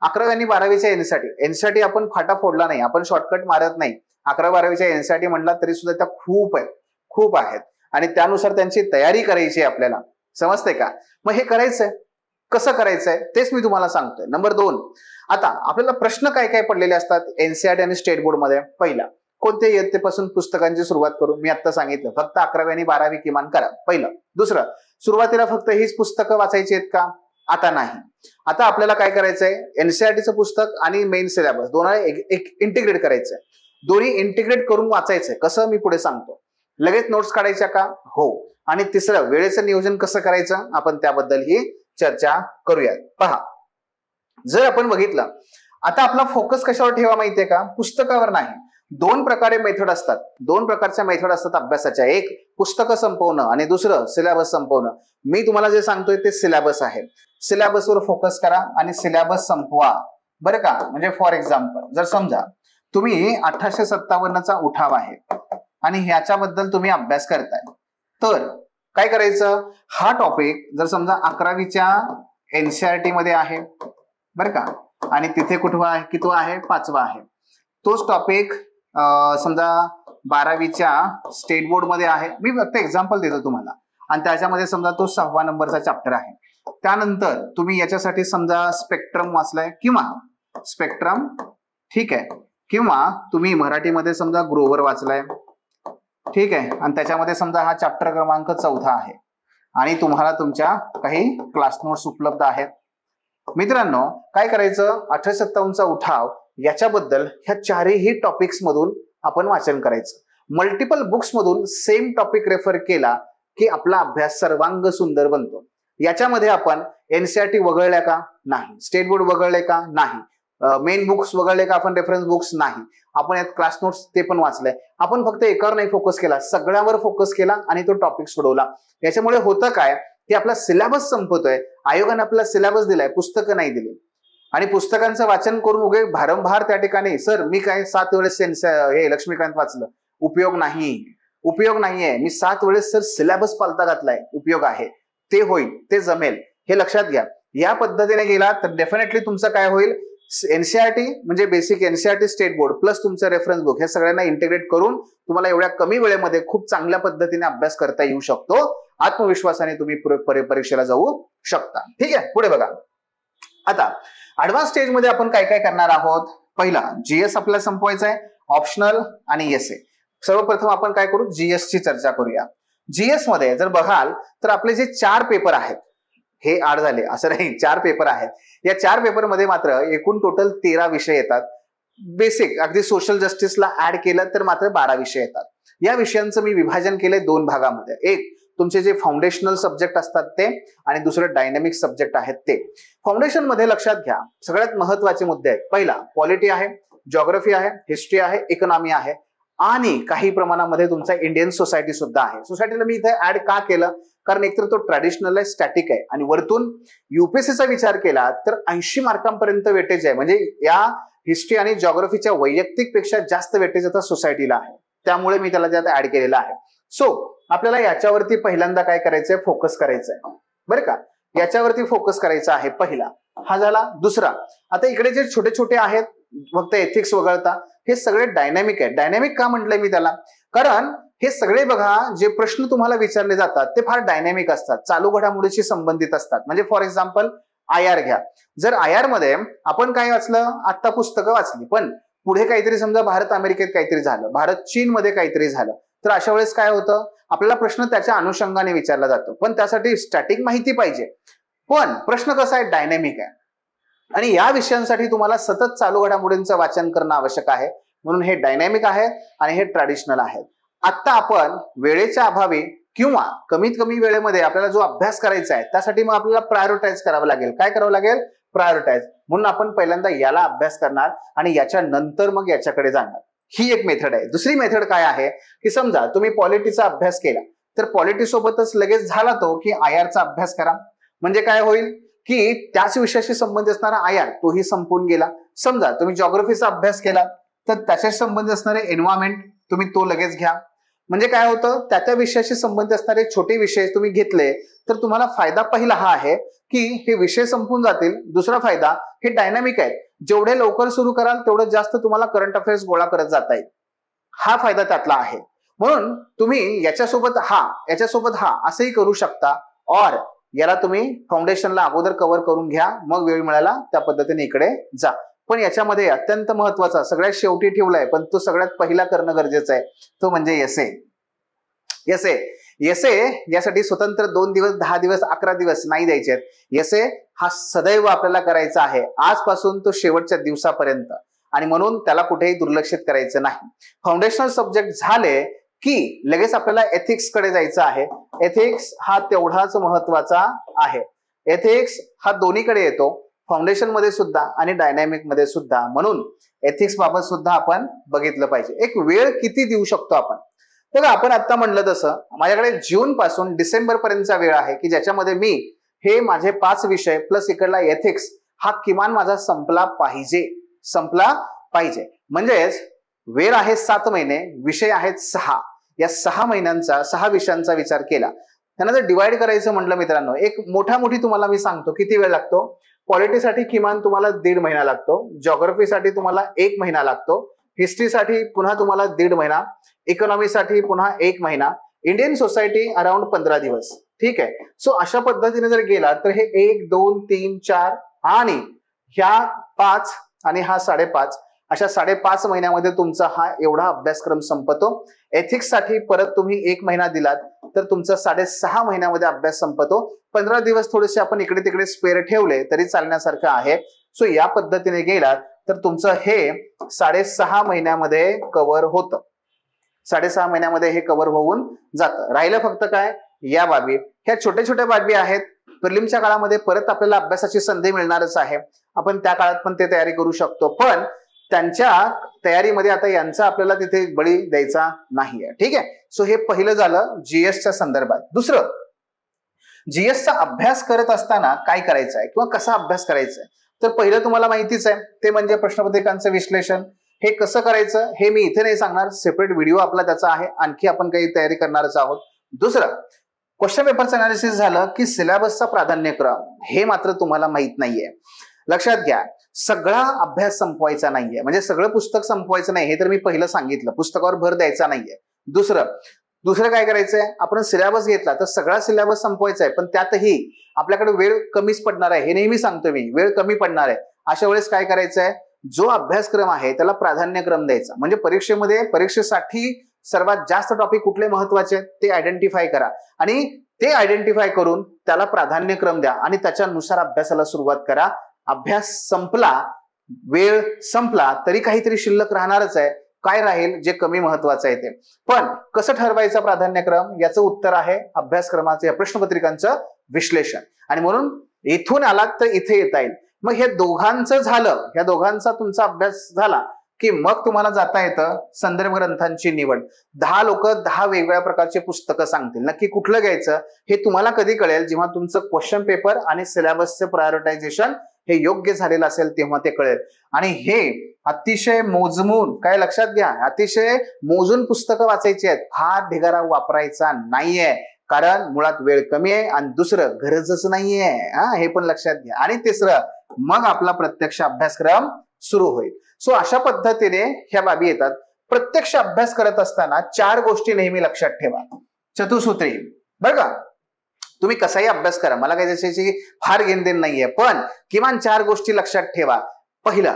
11वी आणि 12वीच्या एनसीईआरटी आपण फाटा फोडला नाही, आपण शॉर्टकट मारत नाही. 11-12वीच्या एनसीईआरटी म्हणला तरी सुद्धा त्या खूप आहेत आणि त्यानुसार त्यांची तयारी करायची आपल्याला. समजते का? मग हे करायचंय, कसं करायचंय तेच मी तुम्हाला सांगतोय. नंबर 2, आता आपल्याला प्रश्न काय काय पडलेले असतात एनसीईआरटी आणि स्टेट बोर्ड मध्ये. पहिला, कोणत्या इयत्तेपासून पुस्तकांची सुरुवात करू? मी आता सांगितलं फक्त 11वी आणि 12वी किमान करा, पहिलं. दुसरं, सुरुवातीला फक्त हीच पुस्तकं वाचायची आहेत का? आता नाही. आता आपल्याला काय करायचंय, एनसीईआरटीचं पुस्तक आणि मेन सिलेबस दोन्ही इंटिग्रेट करायचंय. दोन्ही इंटिग्रेट करून वाचायचंय. कसं मी पुढे सांगतो. लगेच नोट्स काढायच्या का? हो. आणि तिसरं, वेळेचं नियोजन कसं करायचं, आपण त्याबद्दल ही चर्चा करूयात. पहा, जर आपण बघितलं, आता आपला फोकस कशावर ठेवा माहितीये का? पुस्तकावर नाही. 2 प्रकारे मेथड असतात, 2 प्रकारच्या मेथड असतात अभ्यासाच्या. एक पुस्तकं संपवणं आणि दुसरं सिलेबस संपवणं. मी तुम्हाला जे सांगतोय ते सिलेबस आहे. सिलेबसवर फोकस करा आणि सिलेबस संपवा, बरं का? म्हणजे फॉर एक्झाम्पल, जर समजा तुम्ही 1857चा उठाव आहे आणि ह्याच्याबद्दल तुम्ही अभ्यास करताय, तर काय करायचं, हा टॉपिक जर समजा 11वीच्या एनसीईआरटी मध्ये आहे, बरं का, आणि तिथे कुठवा आहे, कितवा आहे, 5वा आहे. तोच टॉपिक समजा 12वीच्या स्टेट बोर्ड मध्ये आहे, मी फक्त एक्झाम्पल देतो तुम्हाला, आणि त्याच्यामध्ये समजा तो 6वा नंबरचा चॅप्टर आहे. त्यानंतर तुम्ही याच्यासाठी समजा स्पेक्ट्रम वाचलाय किंवा स्पेक्ट्रम, ठीक आहे, किंवा तुम्ही मराठीमध्ये समजा ग्रोवर वाचलाय, ठीक आहे, आणि त्याच्यामध्ये समजा हा चॅप्टर क्रमांक 4 आहे आणि तुम्हाला तुमच्या काही क्लास नोट्स उपलब्ध आहेत. मित्रांनो, काय करायचं, 1857चा उठाव याच्याबद्दल ह्या 4ही टॉपिक्स मधून आपण वाचन करायचं. मल्टिपल बुक्स मधून सेम टॉपिक रेफर केला की आपला अभ्यास सर्वांग सुंदर बनतो. याच्यामध्ये आपण एनसीईआरटी वगळल्या का? नाही. स्टेट बोर्ड वगळले का? नाही. मेन बुक्स वगळले का आपण? रेफरन्स बुक्स नाही. आपण यात क्लास नोट्स ते पण वाचलंय. आपण फक्त एकावर नाही फोकस केला, सगळ्यावर फोकस केला आणि तो टॉपिक सोडवला. याच्यामुळे होतं काय की आपला सिलेबस संपतोय. आयोगाने आपला सिलेबस दिलाय, पुस्तकं नाही दिली, आणि पुस्तकांचं वाचन करून उगे भारंभार त्या ठिकाणी, सर मी काय 7 वेळेस हे लक्ष्मीकांत वाचलं, उपयोग नाहीये. मी 7 वेळेस सर सिलेबस पालता घातलाय, उपयोग आहे. ते होईल, ते जमेल, हे लक्षात घ्या. या पद्धतीने गेला तर डेफिनेटली तुमचं काय होईल, एनसीईआरटी म्हणजे basic NCERT state board plus तुमचं रेफरन्स बुक, हे सगळ्यांना इंटिग्रेट करून तुम्हाला एवढ्या कमी वेळेमध्ये खूप चांगल्या पद्धतीने अभ्यास करता येऊ शकतो. आत्मविश्वासाने तुम्ही परीक्षेला जाऊ शकता. ठीक आहे, पुढे बघा. आता ऍडव्हान्स स्टेज मध्ये आपण काय काय करणार आहोत. पहिला, जीएस आपल्याला संपवायचा आहे, ऑप्शनल आणि एसए. सर्वप्रथम आपण काय करू, जीएस ची चर्चा करूया. जीएस मध्ये जर बघाल तर आपले जे 4 पेपर आहेत, हे 8 झाले असं नाही, 4 पेपर आहेत. या 4 पेपर मध्ये मात्र एकूण टोटल 13 विषय येतात. बेसिक अगदी सोशल जस्टिसला ऍड केलं तर मात्र 12 विषय येतात. या विषयांचं मी विभाजन केलंय 2 भागामध्ये. एक तुमचे जे फाउंडेशनल सब्जेक्ट असतात ते, आणि दुसरं डायनामिक सब्जेक्ट आहेत ते. फाउंडेशन मध्ये लक्षात घ्या सगळ्यात महत्वाचे मुद्दे आहेत. पहिला पॉलिटी आहे, जिओग्राफी आहे, हिस्ट्री आहे, इकॉनॉमी आहे, आणि काही प्रमाणामध्ये तुमचा इंडियन सोसायटी सुद्धा आहे. सोसायटीला मी इथे ऍड का केलं, कारण एकतर तो ट्रॅडिशनल आहे, स्टॅटिक आहे, आणि वरतून युपीएससीचा विचार केला तर 80 मार्कांपर्यंत वेटेज आहे. म्हणजे या हिस्ट्री आणि जिओग्राफीच्या वैयक्तिक पेक्षा जास्त वेटेज आता सोसायटीला आहे, त्यामुळे मी त्याला त्यात ऍड केलेला आहे. सो आपल्याला याच्यावरती पहिल्यांदा काय करायचंय, फोकस करायचंय, बरं का, याच्यावरती फोकस करायचा आहे. पहिला हा झाला. दुसरा, आता इकडे जे छोटे छोटे आहेत फक्त एथिक्स वगळता, हे सगळे डायनॅमिक आहे. डायनॅमिक का म्हटलंय मी त्याला, कारण हे सगळे बघा जे प्रश्न तुम्हाला विचारले जातात ते फार डायनॅमिक असतात, चालू घडामोडीशी संबंधित असतात. म्हणजे फॉर एक्झाम्पल IR घ्या. जर IR मध्ये आपण काय वाचलं, आता पुस्तकं वाचली, पण पुढे काहीतरी समजा भारत अमेरिकेत काहीतरी झालं, भारत चीन मध्ये काहीतरी झालं, तर अशा वेळेस काय होतं, आपल्याला प्रश्न त्याच्या अनुषंगाने विचारला जातो. पण त्यासाठी स्टॅटिक माहिती पाहिजे. पण प्रश्न कसा आहे, डायनॅमिक आहे. आणि या विषयांसाठी तुम्हाला सतत चालू घडामोडींचं वाचन करणं आवश्यक आहे. म्हणून हे डायनॅमिक आहे आणि हे ट्रॅडिशनल आहे. आता आपण वेळेच्या अभावी किंवा कमीत कमी वेळेमध्ये आपल्याला जो अभ्यास करायचा आहे त्यासाठी मग आपल्याला प्रायोरिटाईज करावं लागेल. काय करावं लागेल, प्रायोरिटाईज. म्हणून आपण पहिल्यांदा याला अभ्यास करणार आणि याच्या नंतर मग याच्याकडे जाणार. ही एक मेथड आहे. दुसरी मेथड काय आहे की समजा तुम्ही पॉलिटीचा अभ्यास केला तर पॉलिटी सोबतच लगेच झाला तो की IRचा अभ्यास करा. म्हणजे काय होईल की त्याच विषयाशी संबंधित असणारा IR तोही संपून गेला. समजा तुम्ही जिओग्राफीचा अभ्यास केला तर त्याच्याशी संबंधित असणारे एन्व्हायरमेंट तुम्ही तो लगेच घ्या. म्हणजे काय होतं, त्या विषयाशी संबंधित असणारे छोटे विषय तुम्ही घेतले तर तुम्हाला फायदा पहिला हा आहे की हे विषय संपून जातील. दुसरा फायदा, हे डायनॅमिक आहे. जेवढे लवकर सुरू कराल तेवढं जास्त तुम्हाला करंट अफेअर्स गोळा करत जाता येईल. हा फायदा त्यातला आहे. म्हणून तुम्ही याच्यासोबत हा असंही करू शकता. और याला तुम्ही फाउंडेशनला अगोदर कव्हर करून घ्या, मग वेळ मिळाला त्या पद्धतीने इकडे जा. पण याच्यामध्ये अत्यंत महत्वाचा सगळ्यात शेवटी ठेवलाय, पण तो सगळ्यात पहिला करणं गरजेचं आहे, तो म्हणजे एसे. यासाठी स्वतंत्र 2 दिवस, 10 दिवस, 11 दिवस नाही द्यायचे आहेत. एसे हा सदैव आपल्याला करायचा आहे, आजपासून तो शेवटच्या दिवसापर्यंत. आणि म्हणून त्याला कुठेही दुर्लक्षित करायचं नाही. फाउंडेशनल सब्जेक्ट झाले की लगेच आपल्याला एथिक्स कडे जायचं आहे. एथिक्स हा तेवढाच महत्वाचा आहे. एथिक्स हा दोन्हीकडे येतो, फाउंडेशन मध्ये सुद्धा आणि डायनॅमिक मध्ये सुद्धा. म्हणून एथिक्स बाबत सुद्धा आपण बघितलं पाहिजे. एक वेळ किती देऊ शकतो आपण. बघा, आपण आता म्हणलं तसं माझ्याकडे जून पासून डिसेंबर पर्यंतचा वेळ आहे की ज्याच्यामध्ये मी हे माझे 5 विषय प्लस इकडला एथिक्स हा किमान माझा संपला पाहिजे. म्हणजेच वेळ आहे 7 महिने, विषय आहेत 6. या 6 महिन्यांचा 6 विषयांचा विचार केला, त्यांना जर डिवाइड करायचं म्हटलं मित्रांनो, एक मोठी तुम्हाला मी सांगतो किती वेळ लागतो. पॉलिटीसाठी किमान तुम्हाला 1.5 महिना लागतो, जिओग्राफीसाठी तुम्हाला 1 महिना लागतो, हिस्ट्रीसाठी पुन्हा तुम्हाला 1.5 महिना, इकॉनॉमीसाठी पुन्हा 1 महिना, इंडियन सोसायटी अराउंड 15 दिवस. ठीक आहे. सो अशा पद्धतीने जर गेला तर हे 1, 2, 3, 4 आणि ह्या 5 आणि हा 5.5, अशा 5.5 महिन्यामध्ये तुमचा हा एवढा अभ्यासक्रम संपतो. एथिक्स साठी परत तुम्ही 1 महिना दिलात तर तुमचा 6.5 महिन्यामध्ये अभ्यास संपतो. 15 दिवस थोडेसे आपण इकडे तिकडे स्पेअर ठेवले तरी चालण्यासारखं आहे. सो या पद्धतीने गेलात तर तुमचं हे 6.5 महिन्यामध्ये कव्हर होतं. 6.5 महिन्यामध्ये हे कव्हर होऊन जातं. राहिलं फक्त काय, या बाबी. ह्या छोट्या बाबी आहेत. प्रिलिमच्या काळामध्ये परत आपल्याला अभ्यासाची संधी मिळणारच आहे. आपण त्या काळात पण ते तयारी करू शकतो. पण त्यांच्या तयारीमध्ये आता यांचा आपल्याला तिथे बळी द्यायचा नाहीये. ठीक आहे. सो हे पहिलं झालं जीएसच्या संदर्भात. दुसरं, जीएसचा अभ्यास करत असताना काय करायचं आहे किंवा कसा अभ्यास करायचा आहे, तर पहिलं तुम्हाला माहितीच आहे, ते म्हणजे प्रश्नपत्रिकांचं विश्लेषण. हे कसं करायचं हे मी इथे नाही सांगणार, सेपरेट व्हिडिओ आपला त्याचा आहे, आणखी आपण काही तयारी करणारच आहोत. दुसरं, क्वेश्चन पेपरचं अनालिसिस झालं की सिलेबसचा प्राधान्यक्रम हे मात्र तुम्हाला माहित नाहीये. लक्षात घ्या, सगळा अभ्यास संपवायचा नाहीये, म्हणजे सगळं पुस्तक संपवायचं नाही, हे तर मी पहिलं सांगितलं, पुस्तकावर भर द्यायचा नाहीये. दुसरं काय करायचंय, आपण सिलेबस घेतला तर सगळा सिलेबस संपवायचा आहे, पण त्यातही आपल्याकडे वेळ कमीच पडणार आहे, हे नेहमी सांगतो मी, वेळ कमी पडणार आहे. अशा वेळेस काय करायचंय, जो अभ्यासक्रम आहे त्याला प्राधान्यक्रम द्यायचा. म्हणजे परीक्षेसाठी सर्वात जास्त टॉपिक कुठले महत्वाचे आहेत ते आयडेंटिफाय करा आणि ते आयडेंटिफाय करून त्याला प्राधान्यक्रम द्या आणि त्याच्यानुसार अभ्यासाला सुरुवात करा. अभ्यास संपला, वेळ संपला तरी काहीतरी शिल्लक राहणारच आहे. काय राहील, जे कमी महत्वाचं आहे ते. पण कसं ठरवायचा प्राधान्यक्रम, याचं उत्तर आहे अभ्यासक्रमाचं, या प्रश्नपत्रिकांचं विश्लेषण. आणि म्हणून इथून आलात तर इथे येता येईल. मग हे दोघांचं झालं, ह्या दोघांचा तुमचा अभ्यास झाला की मग तुम्हाला जाता येतं संदर्भ ग्रंथांची निवड. 10 लोक 10 वेगवेगळ्या प्रकारचे पुस्तकं सांगतील, नक्की कुठलं घ्यायचं हे तुम्हाला कधी कळेल, जेव्हा तुमचं क्वेश्चन पेपर आणि सिलेबसचे प्रायोरिटायझेशन हे योग्य झालेलं असेल तेव्हा ते कळेल. आणि हे अतिशय मोजून, काय लक्षात घ्या, अतिशय मोजून पुस्तकं वाचायची आहेत, फार ढिगारा वापरायचा नाहीये, कारण मुळात वेळ कमी आहे आणि दुसरं गरजच नाहीये. हे पण लक्षात घ्या. आणि तिसरं, मग आपला प्रत्यक्ष अभ्यासक्रम सुरू होईल. सो अशा पद्धतीने ह्या बाबी येतात. प्रत्यक्ष अभ्यास करत असताना 4 गोष्टी नेहमी लक्षात ठेवा. चतुसूत्री बरं का, तुम्ही कसाही अभ्यास करा, मला काही त्याची फार घेणदेण नाहीये, पण किमान 4 गोष्टी लक्षात ठेवा. पहिला,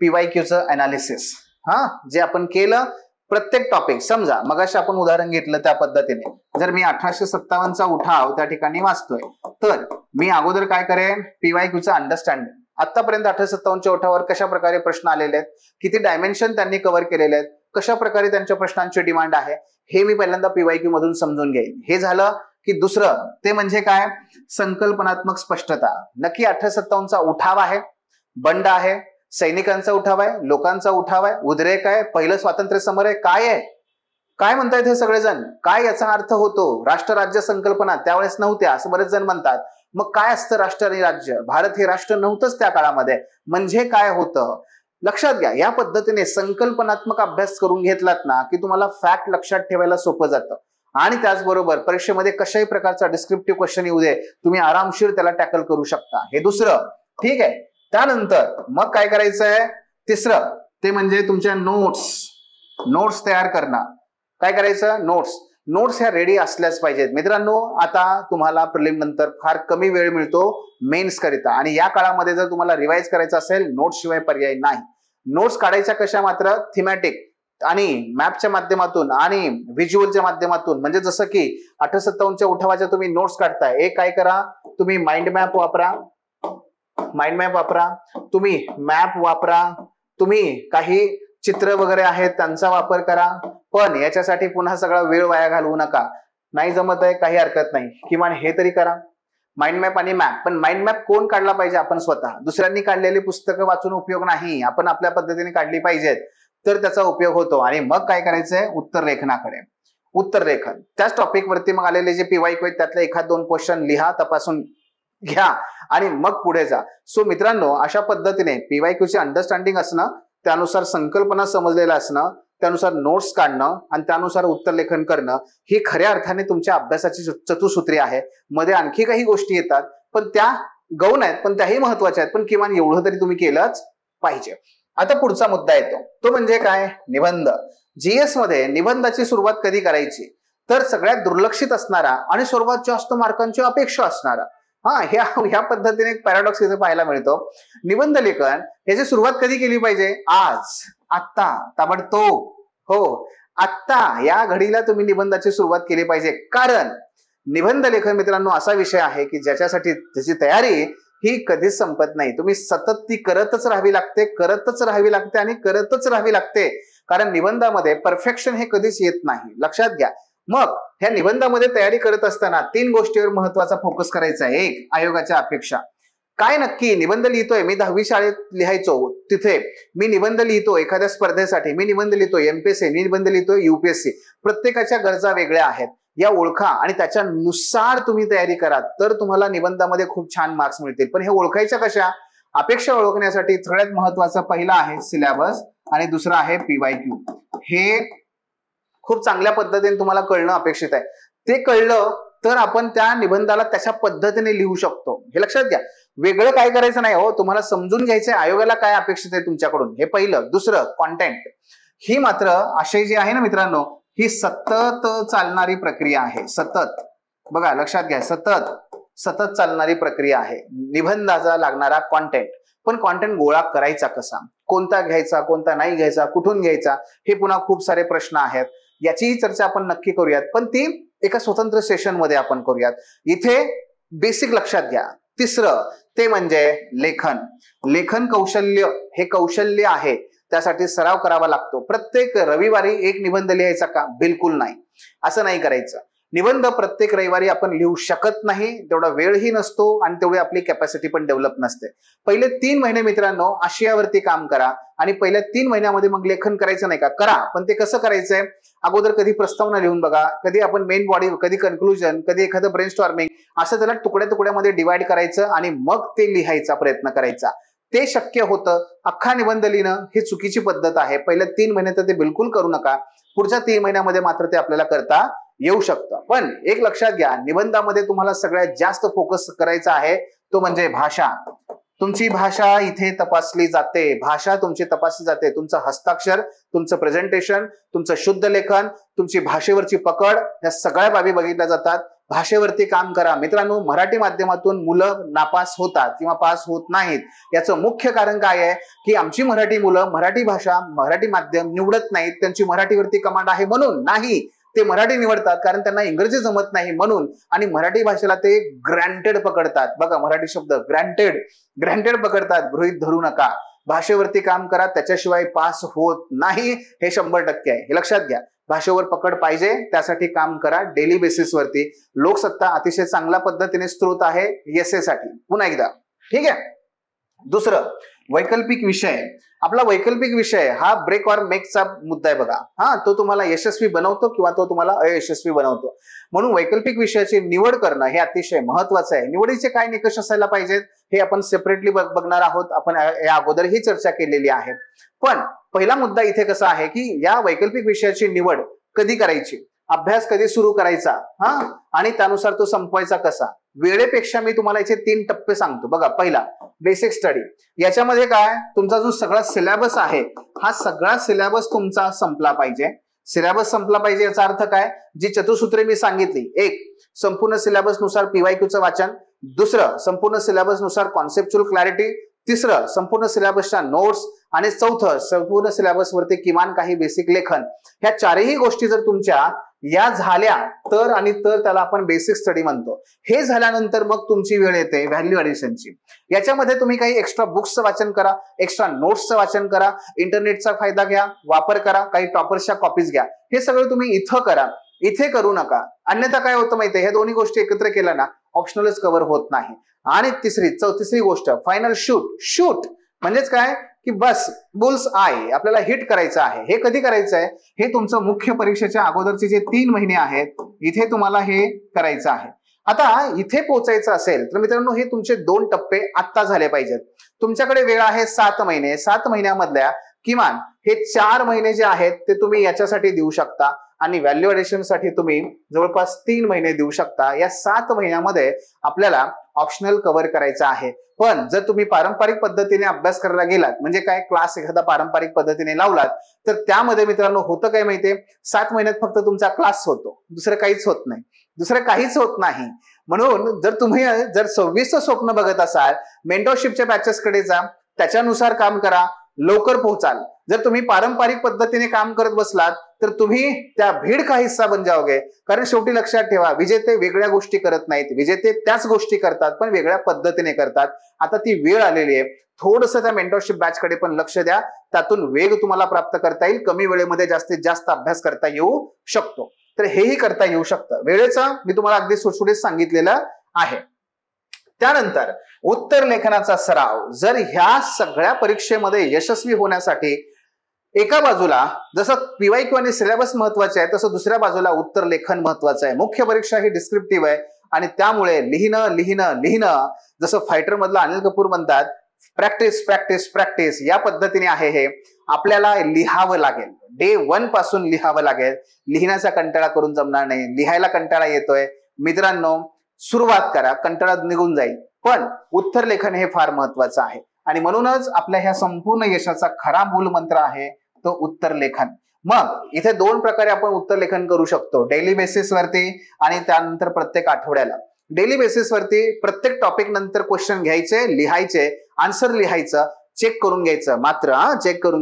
पीवायक्यूचं अनालिसिस. जे आपण केलं प्रत्येक टॉपिक, समजा मगाशी आपण उदाहरण घेतलं त्या पद्धतीने, जर मी 1857चा उठाव त्या ठिकाणी वाचतोय, तर मी अगोदर काय करेन, पीवायक्यूचं अंडरस्टँडिंग, आतापर्यंत 1857च्या उठावावर कशा प्रकारे प्रश्न आलेले आहेत, किती डायमेन्शन त्यांनी कव्हर केलेले आहेत, कशा प्रकारे त्यांच्या प्रश्नांची डिमांड आहे, हे मी पहिल्यांदा पीवायक्यू मधून समजून घेईन. हे झालं की दुसरं ते म्हणजे काय, संकल्पनात्मक स्पष्टता. नक्की 1857चा उठाव आहे, बंड आहे, सैनिकांचा उठाव आहे, लोकांचा उठाव आहे, उद्रेक आहे, पहिलं स्वातंत्र्य समर आहे, काय आहे, काय म्हणतायत हे सगळेजण, काय याचा अर्थ होतो, राष्ट्र राज्य संकल्पना त्यावेळेस नव्हत्या असं बरेच जण म्हणतात. मग काय असतं राष्ट्र आणि राज्य, भारत हे राष्ट्र नव्हतंच त्या काळामध्ये, म्हणजे काय होतं लक्षात घ्या. या पद्धतीने संकल्पनात्मक अभ्यास करून घेतलात ना की तुम्हाला फॅक्ट लक्षात ठेवायला सोपं जातं, आणि त्याचबरोबर परीक्षेमध्ये कशाही प्रकारचा डिस्क्रिप्टिव्ह क्वेश्चन येऊ दे, तुम्ही आरामशीर त्याला टॅकल करू शकता. हे दुसरं, ठीक आहे. त्यानंतर मग काय करायचंय, तिसरं ते म्हणजे तुमच्या नोट्स तयार करणं. काय करायचं, नोट्स ह्या रेडी असल्याच पाहिजेत मित्रांनो. आता तुम्हाला प्रिलिम नंतर फार कमी वेळ मिळतो मेन्स करिता, आणि या काळामध्ये जर तुम्हाला रिवाइज करायचं असेल, नोट्स शिवाय पर्याय नाही. नोट्स काढायच्या कशा, मात्र थीमॅटिक आणि मॅपच्या माध्यमातून आणि व्हिज्युअलच्या माध्यमातून. म्हणजे जसं की 1857च्या उठावाच्या तुम्ही नोट्स काढताय, एक काय करा, तुम्ही माइंड मॅप वापरा, तुम्ही मॅप वापरा, तुम्ही काही चित्र वगैरे आहेत त्यांचा वापर करा, पण याच्यासाठी पुन्हा सगळा वेळ वाया घालवू नका. नाही जमत आहे काही हरकत नाही, किमान हे तरी करा, माइंड मॅप आणि मॅप. पण माइंड मॅप कोण काढला पाहिजे, आपण स्वतः. दुसऱ्यांनी काढलेली पुस्तकं वाचून उपयोग नाही, आपण आपल्या पद्धतीने काढली पाहिजेत, तर त्याचा उपयोग होतो. आणि मग काय करायचंय, उत्तरलेखन. त्याच टॉपिक वरती मग आलेले जे पीवायक्यू आहेत त्यातले 1-2 क्वेश्चन लिहा, तपासून घ्या आणि मग पुढे जा. सो मित्रांनो, अशा पद्धतीने पीवायक्यूचे अंडरस्टँडिंग असणं, त्यानुसार संकल्पना समजलेला असणं, त्यानुसार नोट्स काढणं आणि त्यानुसार उत्तरलेखन करणं, ही खऱ्या अर्थाने तुमच्या अभ्यासाची चतुसूत्री आहे. मध्ये आणखी काही गोष्टी येतात, पण त्या गौण आहेत, पण त्याही महत्वाच्या आहेत, पण किमान एवढं तरी तुम्ही केलंच पाहिजे. आता पुढचा मुद्दा येतो, तो म्हणजे काय, निबंध. जीएस मध्ये निबंधाची सुरुवात कधी करायची, तर सगळ्यात दुर्लक्षित असणारा आणि सर्वात जास्त मार्कांची अपेक्षा असणारा, ह्या पद्धतीने एक पॅराडॉक्स इथे पाहायला मिळतो. निबंध लेखन ह्याची सुरुवात कधी केली पाहिजे, आज, आत्ता, ताबडतोब. हो, आत्ता या घडीला तुम्ही निबंधाची सुरुवात केली पाहिजे. कारण निबंध लेखन मित्रांनो असा विषय आहे की ज्याच्यासाठी त्याची तयारी ही कधीच संपत नाही. तुम्ही सतत ती करतच राहावी लागते. कारण निबंधामध्ये परफेक्शन हे कधीच येत नाही, लक्षात घ्या. मग ह्या निबंधामध्ये तयारी करत असताना 3 गोष्टीवर महत्वाचा फोकस करायचा आहे. एक, आयोगाच्या अपेक्षा. काय नक्की निबंध लिहितोय, मी 10वी शाळेत लिहायचो तिथे मी निबंध लिहितो, एखाद्या स्पर्धेसाठी मी निबंध लिहितोय, एमपीएससी मी निबंध लिहितोय, यूपीएससी. प्रत्येकाच्या गरजा वेगळ्या आहेत, या ओळखा आणि त्याच्यानुसार तुम्ही तयारी करा, तर तुम्हाला निबंधामध्ये खूप छान मार्क्स मिळतील. पण हे ओळखायच्या कशा, अपेक्षा ओळखण्यासाठी सगळ्यात महत्वाचा पहिला आहे सिलेबस आणि दुसरा आहे पीवायक्यू. हे खूप चांगल्या पद्धतीने तुम्हाला कळणं अपेक्षित आहे. ते कळलं तर आपण त्या निबंधाला त्याच्या पद्धतीने लिहू शकतो, हे लक्षात घ्या. वेगळं काय करायचं नाही हो, तुम्हाला समजून घ्यायचंय आयोगाला काय अपेक्षित आहे तुमच्याकडून, हे पहिलं. दुसरं, कॉन्टेंट. ही मात्र आशय जी आहे ना मित्रांनो, ही सतत चालणारी प्रक्रिया आहे. सतत, बघा लक्षात घ्या, सतत चालणारी प्रक्रिया आहे निबंधाचा लागणारा कॉन्टेंट. पण कॉन्टेंट गोळा करायचा कसा, कोणता घ्यायचा, कोणता नाही घ्यायचा, कुठून घ्यायचा, हे पुन्हा खूप सारे प्रश्न आहेत. याचीही चर्चा आपण नक्की करूयात, पण ती एका स्वतंत्र सेशन मध्ये आपण करूयात. इथे बेसिक लक्षात घ्या. तिसरं ते म्हणजे लेखन कौशल्य. हे कौशल्य आहे, त्यासाठी सराव करावा लागतो. प्रत्येक रविवारी एक निबंध लिहायचा का, बिलकुल नाही, असं नाही करायचं. निबंध प्रत्येक रविवारी आपण लिहू शकत नाही, तेवढा वेळही नसतो आणि तेवढी आपली कॅपॅसिटी पण डेव्हलप नसते. पहिले 3 महिने मित्रांनो आशयावरती काम करा आणि पहिल्या 3 महिन्यामध्ये मग लेखन करायचं नाही का, करा. पण ते कसं करायचंय, अगोदर कधी प्रस्तावना लिहून बघा, कधी आपण मेन बॉडी, कधी कन्क्लुजन, कधी एखादं ब्रेनस्टॉर्मिंग, असं त्याला तुकड्यामध्ये डिवाइड करायचं आणि मग ते लिहायचा प्रयत्न करायचा. ते शक्य होतं. अख्खा निबंध लिहिणं ही चुकीची पद्धत आहे. पहिल्या 3 महिने तर ते बिलकुल करू नका, पुढच्या 3 महिन्यामध्ये मात्र ते आपल्याला करता येऊ शकतं. पण एक लक्षात घ्या, निबंधामध्ये तुम्हाला सगळ्यात जास्त फोकस करायचा आहे तो म्हणजे भाषा. तुमची भाषा इथे तपासली जाते, भाषा तुमची तपासली जाते. तुमचं हस्ताक्षर, तुमचं प्रेझेंटेशन, तुमचं शुद्ध लेखन, तुमची भाषेवरची पकड, या सगळ्या बाबी बघितल्या जातात. भाषेवरती काम करा. मित्रांनो, मराठी माध्यमातून मुलं नापास होतात किंवा पास होत नाहीत. याचं मुख्य कारण काय आहे की आमची मराठी मुलं मराठी भाषा, मराठी माध्यम निवडत नाहीत. त्यांची मराठीवरती कमांड आहे म्हणून नाही, ते मराठी निवडतात कारण त्यांना इंग्रजी जमत नाही म्हणून, आणि मराठी भाषेला ते ग्रँटेड पकडतात. बघा मराठी शब्द ग्रँटेड पकडतात. गृहीत धरू नका. भाषेवरती काम करा, त्याच्याशिवाय पास होत नाही, हे 100% आहे. हे लक्षात घ्या. भाषेवर पकड पाहिजे, त्यासाठी काम करा डेली बेसिसवरती. लोकसत्ता अतिशय चांगल्या पद्धतीने स्त्रोत आहे एसए साठी. पुन्हा एकदा, ठीक आहे. दुसरं, वैकल्पिक विषय. आपला वैकल्पिक विषय हा ब्रेक ऑर मेकचा मुद्दा आहे बघा. तो तुम्हाला यशस्वी बनवतो किंवा तो तुम्हाला अयशस्वी बनवतो. म्हणून वैकल्पिक विषयाची निवड करणं हे अतिशय महत्वाचं आहे. निवडीचे काय निकष असायला पाहिजेत हे आपण सेपरेटली बघणार आहोत. आपण या अगोदरही चर्चा केलेली आहे. पण पहिला मुद्दा इथे कसा आहे की या वैकल्पिक विषयाची निवड कधी करायची, अभ्यास कधी सुरू करायचा, आणि त्यानुसार तो संपवायचा कसा. वेळेपेक्षा मी तुम्हाला याचे 3 टप्पे सांगतो. बघा, पहिला बेसिक स्टडी. याच्यामध्ये काय, तुमचा जो सगळा सिलेबस आहे हा सगळा सिलेबस तुमचा संपला पाहिजे. सिलेबस संपला पाहिजे याचा अर्थ काय, जी चतुसूत्रे मी सांगितली, 1 संपूर्ण सिलेबस नुसार पीवायक्यूचं वाचन, दुसरं संपूर्ण सिलेबस नुसार कॉन्सेप्च्युअल क्लॅरिटी, तिसरं संपूर्ण सिलेबसच्या नोट्स, आणि चौथं संपूर्ण सिलेबस वरती किमान काही बेसिक लेखन. ह्या चारही गोष्टी जर तुमच्या या झाल्या तर, आणि तर त्याला आपण बेसिक स्टडी म्हणतो. हे झाल्यानंतर मग तुमची वेळ येते व्हॅल्यू ॲडिशनची. याच्यामध्ये तुम्ही काही एक्स्ट्रा बुक्सचं वाचन करा, एक्स्ट्रा नोट्सचं वाचन करा, इंटरनेटचा फायदा घ्या, वापर करा, काही टॉपर्सच्या कॉपीज घ्या. हे सगळं तुम्ही इथं करा, इथे करू नका. अन्यथा काय होतं माहितीये, ह्या दोन्ही गोष्टी एकत्र केल्या ना ऑप्शनलच कव्हर होत नाही. आणि तिसरी गोष्ट, फायनल शूट म्हणजेच काय की बस बुल्स आय, आपल्याला हिट करायचं आहे. हे कधी करायचं आहे, हे तुमचं मुख्य परीक्षेच्या अगोदरचे जे 3 महिने आहेत इथे तुम्हाला हे करायचं आहे. आता इथे पोहोचायचं असेल तर मित्रांनो हे तुमचे 2 टप्पे आत्ता झाले पाहिजेत. तुमच्याकडे वेळ आहे 7 महिने. 7 महिन्यामधल्या किमान हे 4 महिने जे आहेत ते तुम्ही याच्यासाठी देऊ शकता, आणि व्हॅल्यू ॲडिशन साठी तुम्ही जवळपास 3 महिने देऊ शकता. या 7 महिन्यामध्ये आपल्याला ऑप्शनल कव्हर करायचं आहे. पण जर तुम्ही पारंपरिक पद्धतीने अभ्यास करायला गेलात, म्हणजे काय, क्लास एखादा पारंपरिक पद्धतीने लावलात, तर त्यामध्ये मित्रांनो होतं काय माहितीये, 7 महिन्यात फक्त तुमचा क्लास होतो, दुसरं काहीच होत नाही. म्हणून जर तुम्ही 26चं स्वप्न बघत असाल, मेंटरशिपच्या बॅचेस कडे जा, त्याच्यानुसार काम करा, लवकर पोहोचाल. जर तुम्ही पारंपरिक पद्धतीने काम करत बसलात तर तुम्ही त्या भीड़ का हिस्सा बन जाओगे. कारण शेवटी लक्षात ठेवा, विजेते वेगळ्या गोष्टी करत नाहीत, विजेते त्याच गोष्टी करतात पण वेगळ्या पद्धतीने करतात. आता ती वेळ आलेली आहे, थोडंसं त्या मेंटरशिप बॅच कडे पण लक्ष द्या. त्यातून वेग तुम्हाला प्राप्त करता येईल, कमी वेळेमध्ये जास्तीत जास्त अभ्यास करता येऊ शकतो. तर हेही करता येऊ शकतं. वेळेचं मी तुम्हाला अगदी सुटसुटीत सांगितलेलं आहे. त्यानंतर उत्तर लेखनाचा सराव. जर ह्या सगळ्या परीक्षेमध्ये यशस्वी होण्यासाठी एका बाजूला जसं पीवायक्यू आणि सिलेबस महत्वाचे आहे, तसं दुसऱ्या बाजूला उत्तर लेखन महत्वाचं आहे. मुख्य परीक्षा ही डिस्क्रिप्टिव्ह आहे आणि त्यामुळे लिहिणं जसं फायटर मधला अनिल कपूर म्हणतात, प्रॅक्टिस या पद्धतीने आहे. हे आपल्याला लिहावं लागेल, डे 1 पासून लिहावं लागेल. लिहिण्याचा कंटाळा करून जमणार नाही. लिहायला कंटाळा येतोय मित्रांनो, सुरुवात करा, कंटाळा निघून जाईल. पण उत्तर लेखन हे फार महत्वाचं आहे, आणि म्हणूनच आपल्या ह्या संपूर्ण यशाचा खरा मूल मंत्र आहे तो उत्तर लेखन. मग इथे 2 प्रकारे आपण उत्तर लेखन करू शकतो, डेली बेसिस वरती आणि त्यानंतर प्रत्येक आठवड्याला. डेली बेसिस वरती प्रत्येक टॉपिक नंतर क्वेश्चन घ्यायचे, लिहायचे, आन्सर लिहायचं, चेक करून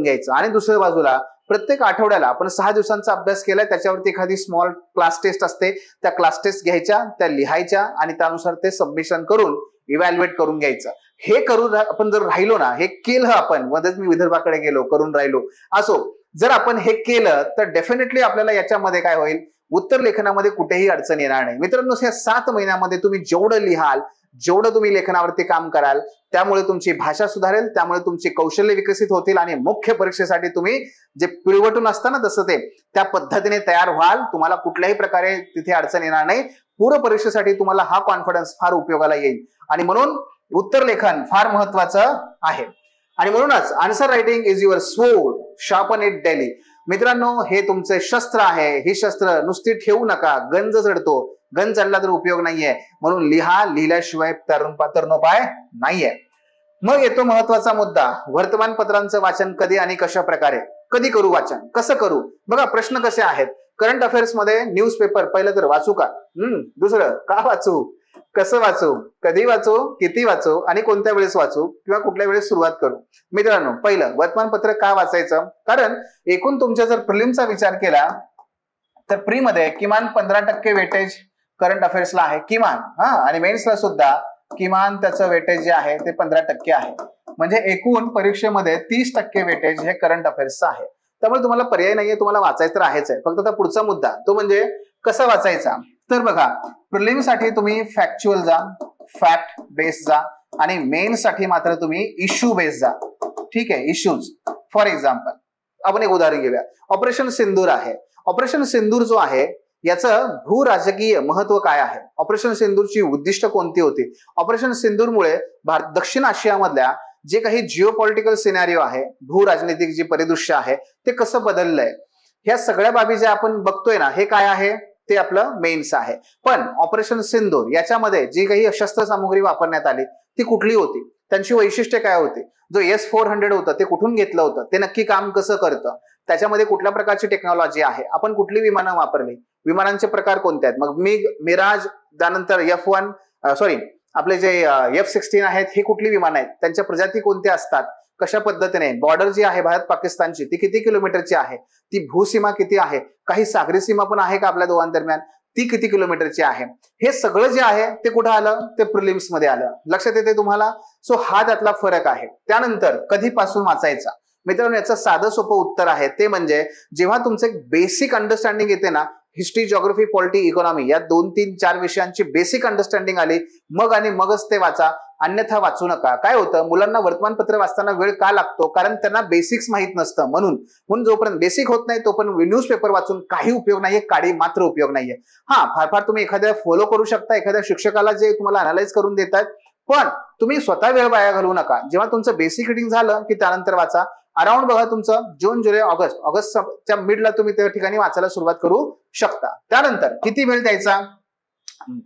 घ्यायचं. आणि दुसऱ्या बाजूला प्रत्येक आठवड्याला आपण 6 दिवसांचा अभ्यास केलाय, त्याच्यावरती एखादी स्मॉल क्लास टेस्ट असते, त्या क्लास टेस्ट घ्यायच्या, त्या लिहायच्या आणि त्यानुसार ते सबमिशन करून इव्हॅल्युएट करून घ्यायचं. हे करून आपण जर राहिलो ना, हे केलं आपण, मध्येच मी विदर्भाकडे गेलो, करून राहिलो, असो जर आपण हे केलं तर डेफिनेटली आपल्याला याच्यामध्ये काय होईल, उत्तर लेखनामध्ये कुठेही अडचण येणार नाही. मित्रांनो, या 7 महिन्यामध्ये तुम्ही जेवढं लिहाल, जेवढं तुम्ही लेखनावरती काम कराल, त्यामुळे तुमची भाषा सुधारेल, त्यामुळे तुमची कौशल्य विकसित होतील, आणि मुख्य परीक्षेसाठी तुम्ही जे पिळवटून असतं ना तसं ते त्या पद्धतीने तयार व्हाल. तुम्हाला कुठल्याही प्रकारे तिथे अडचण येणार नाही. पूर्ण परीक्षेसाठी तुम्हाला हा कॉन्फिडन्स फार उपयोगाला येईल. आणि म्हणून उत्तर लेखन फार महत्वाचं आहे. आणि म्हणूनच answer writing is your sword, sharpen it daily. मित्रांनो, हे तुमचे शस्त्र आहे. ही शस्त्र नुसती ठेवू नका, गंज चढतो, गंज चढला तर उपयोग नाहीये. म्हणून लिहिल्याशिवाय तरणोपाय नाहीये. मग येतो महत्वाचा मुद्दा, वर्तमानपत्रांचं वाचन कधी आणि कशा प्रकारे, कधी करू वाचन, कसं करू. बघा प्रश्न कसे आहेत, करंट अफेअर्स मध्ये न्यूजपेपर पहिलं तर वाचू का, दुसरं का वाचू, कसं वाचू, कधी वाचू, किती वाचू आणि कोणत्या वेळेस वाचू किंवा कुठल्या वेळेस सुरुवात करू. मित्रांनो, पहिलं वर्तमानपत्र का वाचायचं, कारण एकूण तुमच्या जर प्रिलिमचा विचार केला तर प्री मध्ये किमान 15% वेटेज करंट अफेअर्सला आहे किमान, आणि मेन्सला सुद्धा किमान त्याचं वेटेज जे आहे ते 15% आहे. म्हणजे एकूण परीक्षेमध्ये 30% वेटेज हे करंट अफेअर्सचं आहे. त्यामुळे तुम्हाला पर्याय नाहीये, तुम्हाला वाचायचं तर आहेच आहे. फक्त आता पुढचा मुद्दा तो म्हणजे कसा वाचायचा. तर बघा प्रिलिम साठी तुम्ही फॅक्च्युअल जा, फॅक्ट बेस जा आणि मेन साठी मात्र तुम्ही इश्यू बेस जा. ठीक आहे, इश्यूज. फॉर एक्झाम्पल आपण एक उदाहरण घेऊया, ऑपरेशन सिंदूर आहे. ऑपरेशन सिंदूर जो आहे याचं भू राजकीय महत्व काय आहे, ऑपरेशन सिंदूरची उद्दिष्ट कोणती होती, ऑपरेशन सिंदूरमुळे दक्षिण आशियामधल्या जे काही जिओपॉलिटिकल सिनॅरिओ आहे, भू राजनीतिक जी परिदृश्य आहे ते कसं बदललंय, ह्या सगळ्या बाबी ज्या आपण बघतोय ना, हे काय आहे ते आपलं मेन्स आहे. पण ऑपरेशन सिंदूर याच्यामध्ये जी काही शस्त्र सामुग्री वापरण्यात आली ती कुठली होती, त्यांची वैशिष्ट्ये काय होती, जो S-400 होतं ते कुठून घेतलं होतं, ते नक्की काम कसं करतं, त्याच्यामध्ये कुठल्या प्रकारची टेक्नॉलॉजी आहे, आपण कुठली विमानं वापरली, विमानांचे प्रकार कोणते आहेत, मग मिराज, त्यानंतर आपले जे F-16 आहेत हे कुठली विमानं आहेत, त्यांच्या प्रजाती कोणत्या असतात, कशा पद्धतीने, बॉर्डर जी आहे भारत पाकिस्तानची ती किती किलोमीटरची आहे, ती भूसीमा किती आहे, काही सागरी सीमा पण आहे का आपल्या दोघांदरम्यान, ती किती किलोमीटरची आहे, हे सगळं जे आहे ते कुठं आलं, ते प्रिलिम्स मध्ये आलं. लक्षात येते तुम्हाला. सो हा त्यातला फरक आहे. त्यानंतर कधीपासून वाचायचा. मित्रांनो, याचं साधं सोपं उत्तर आहे ते म्हणजे जेव्हा तुमचं एक बेसिक अंडरस्टँडिंग येते ना, हिस्ट्री, जिओग्राफी, पॉलिटी, इकॉनॉमी या 2, 3, 4 विषयांची बेसिक अंडरस्टँडिंग आली मगच ते वाचा, अन्यथा वाचू नका. काय होतं, मुलांना वर्तमानपत्र वाचताना वेळ का लागतो, कारण त्यांना बेसिक्स माहित नसतं. म्हणून जोपर्यंत बेसिक होत नाही तोपर्यंत न्यूजपेपर वाचून काही उपयोग नाहीये, काडी मात्र उपयोग नाहीये. फार तुम्ही एखाद्या फॉलो करू शकता, एखाद्या शिक्षकाला जे तुम्हाला अनालाइज करून देतात, पण तुम्ही स्वतः वेळ वाया घालवू नका. जेव्हा तुमचं बेसिक रिडिंग झालं की त्यानंतर वाचा. अराउंड बघा तुमचं जून, जुलै, ऑगस्टच्या मिडला तुम्ही त्या ठिकाणी वाचायला सुरुवात करू शकता. त्यानंतर किती वेळ द्यायचा,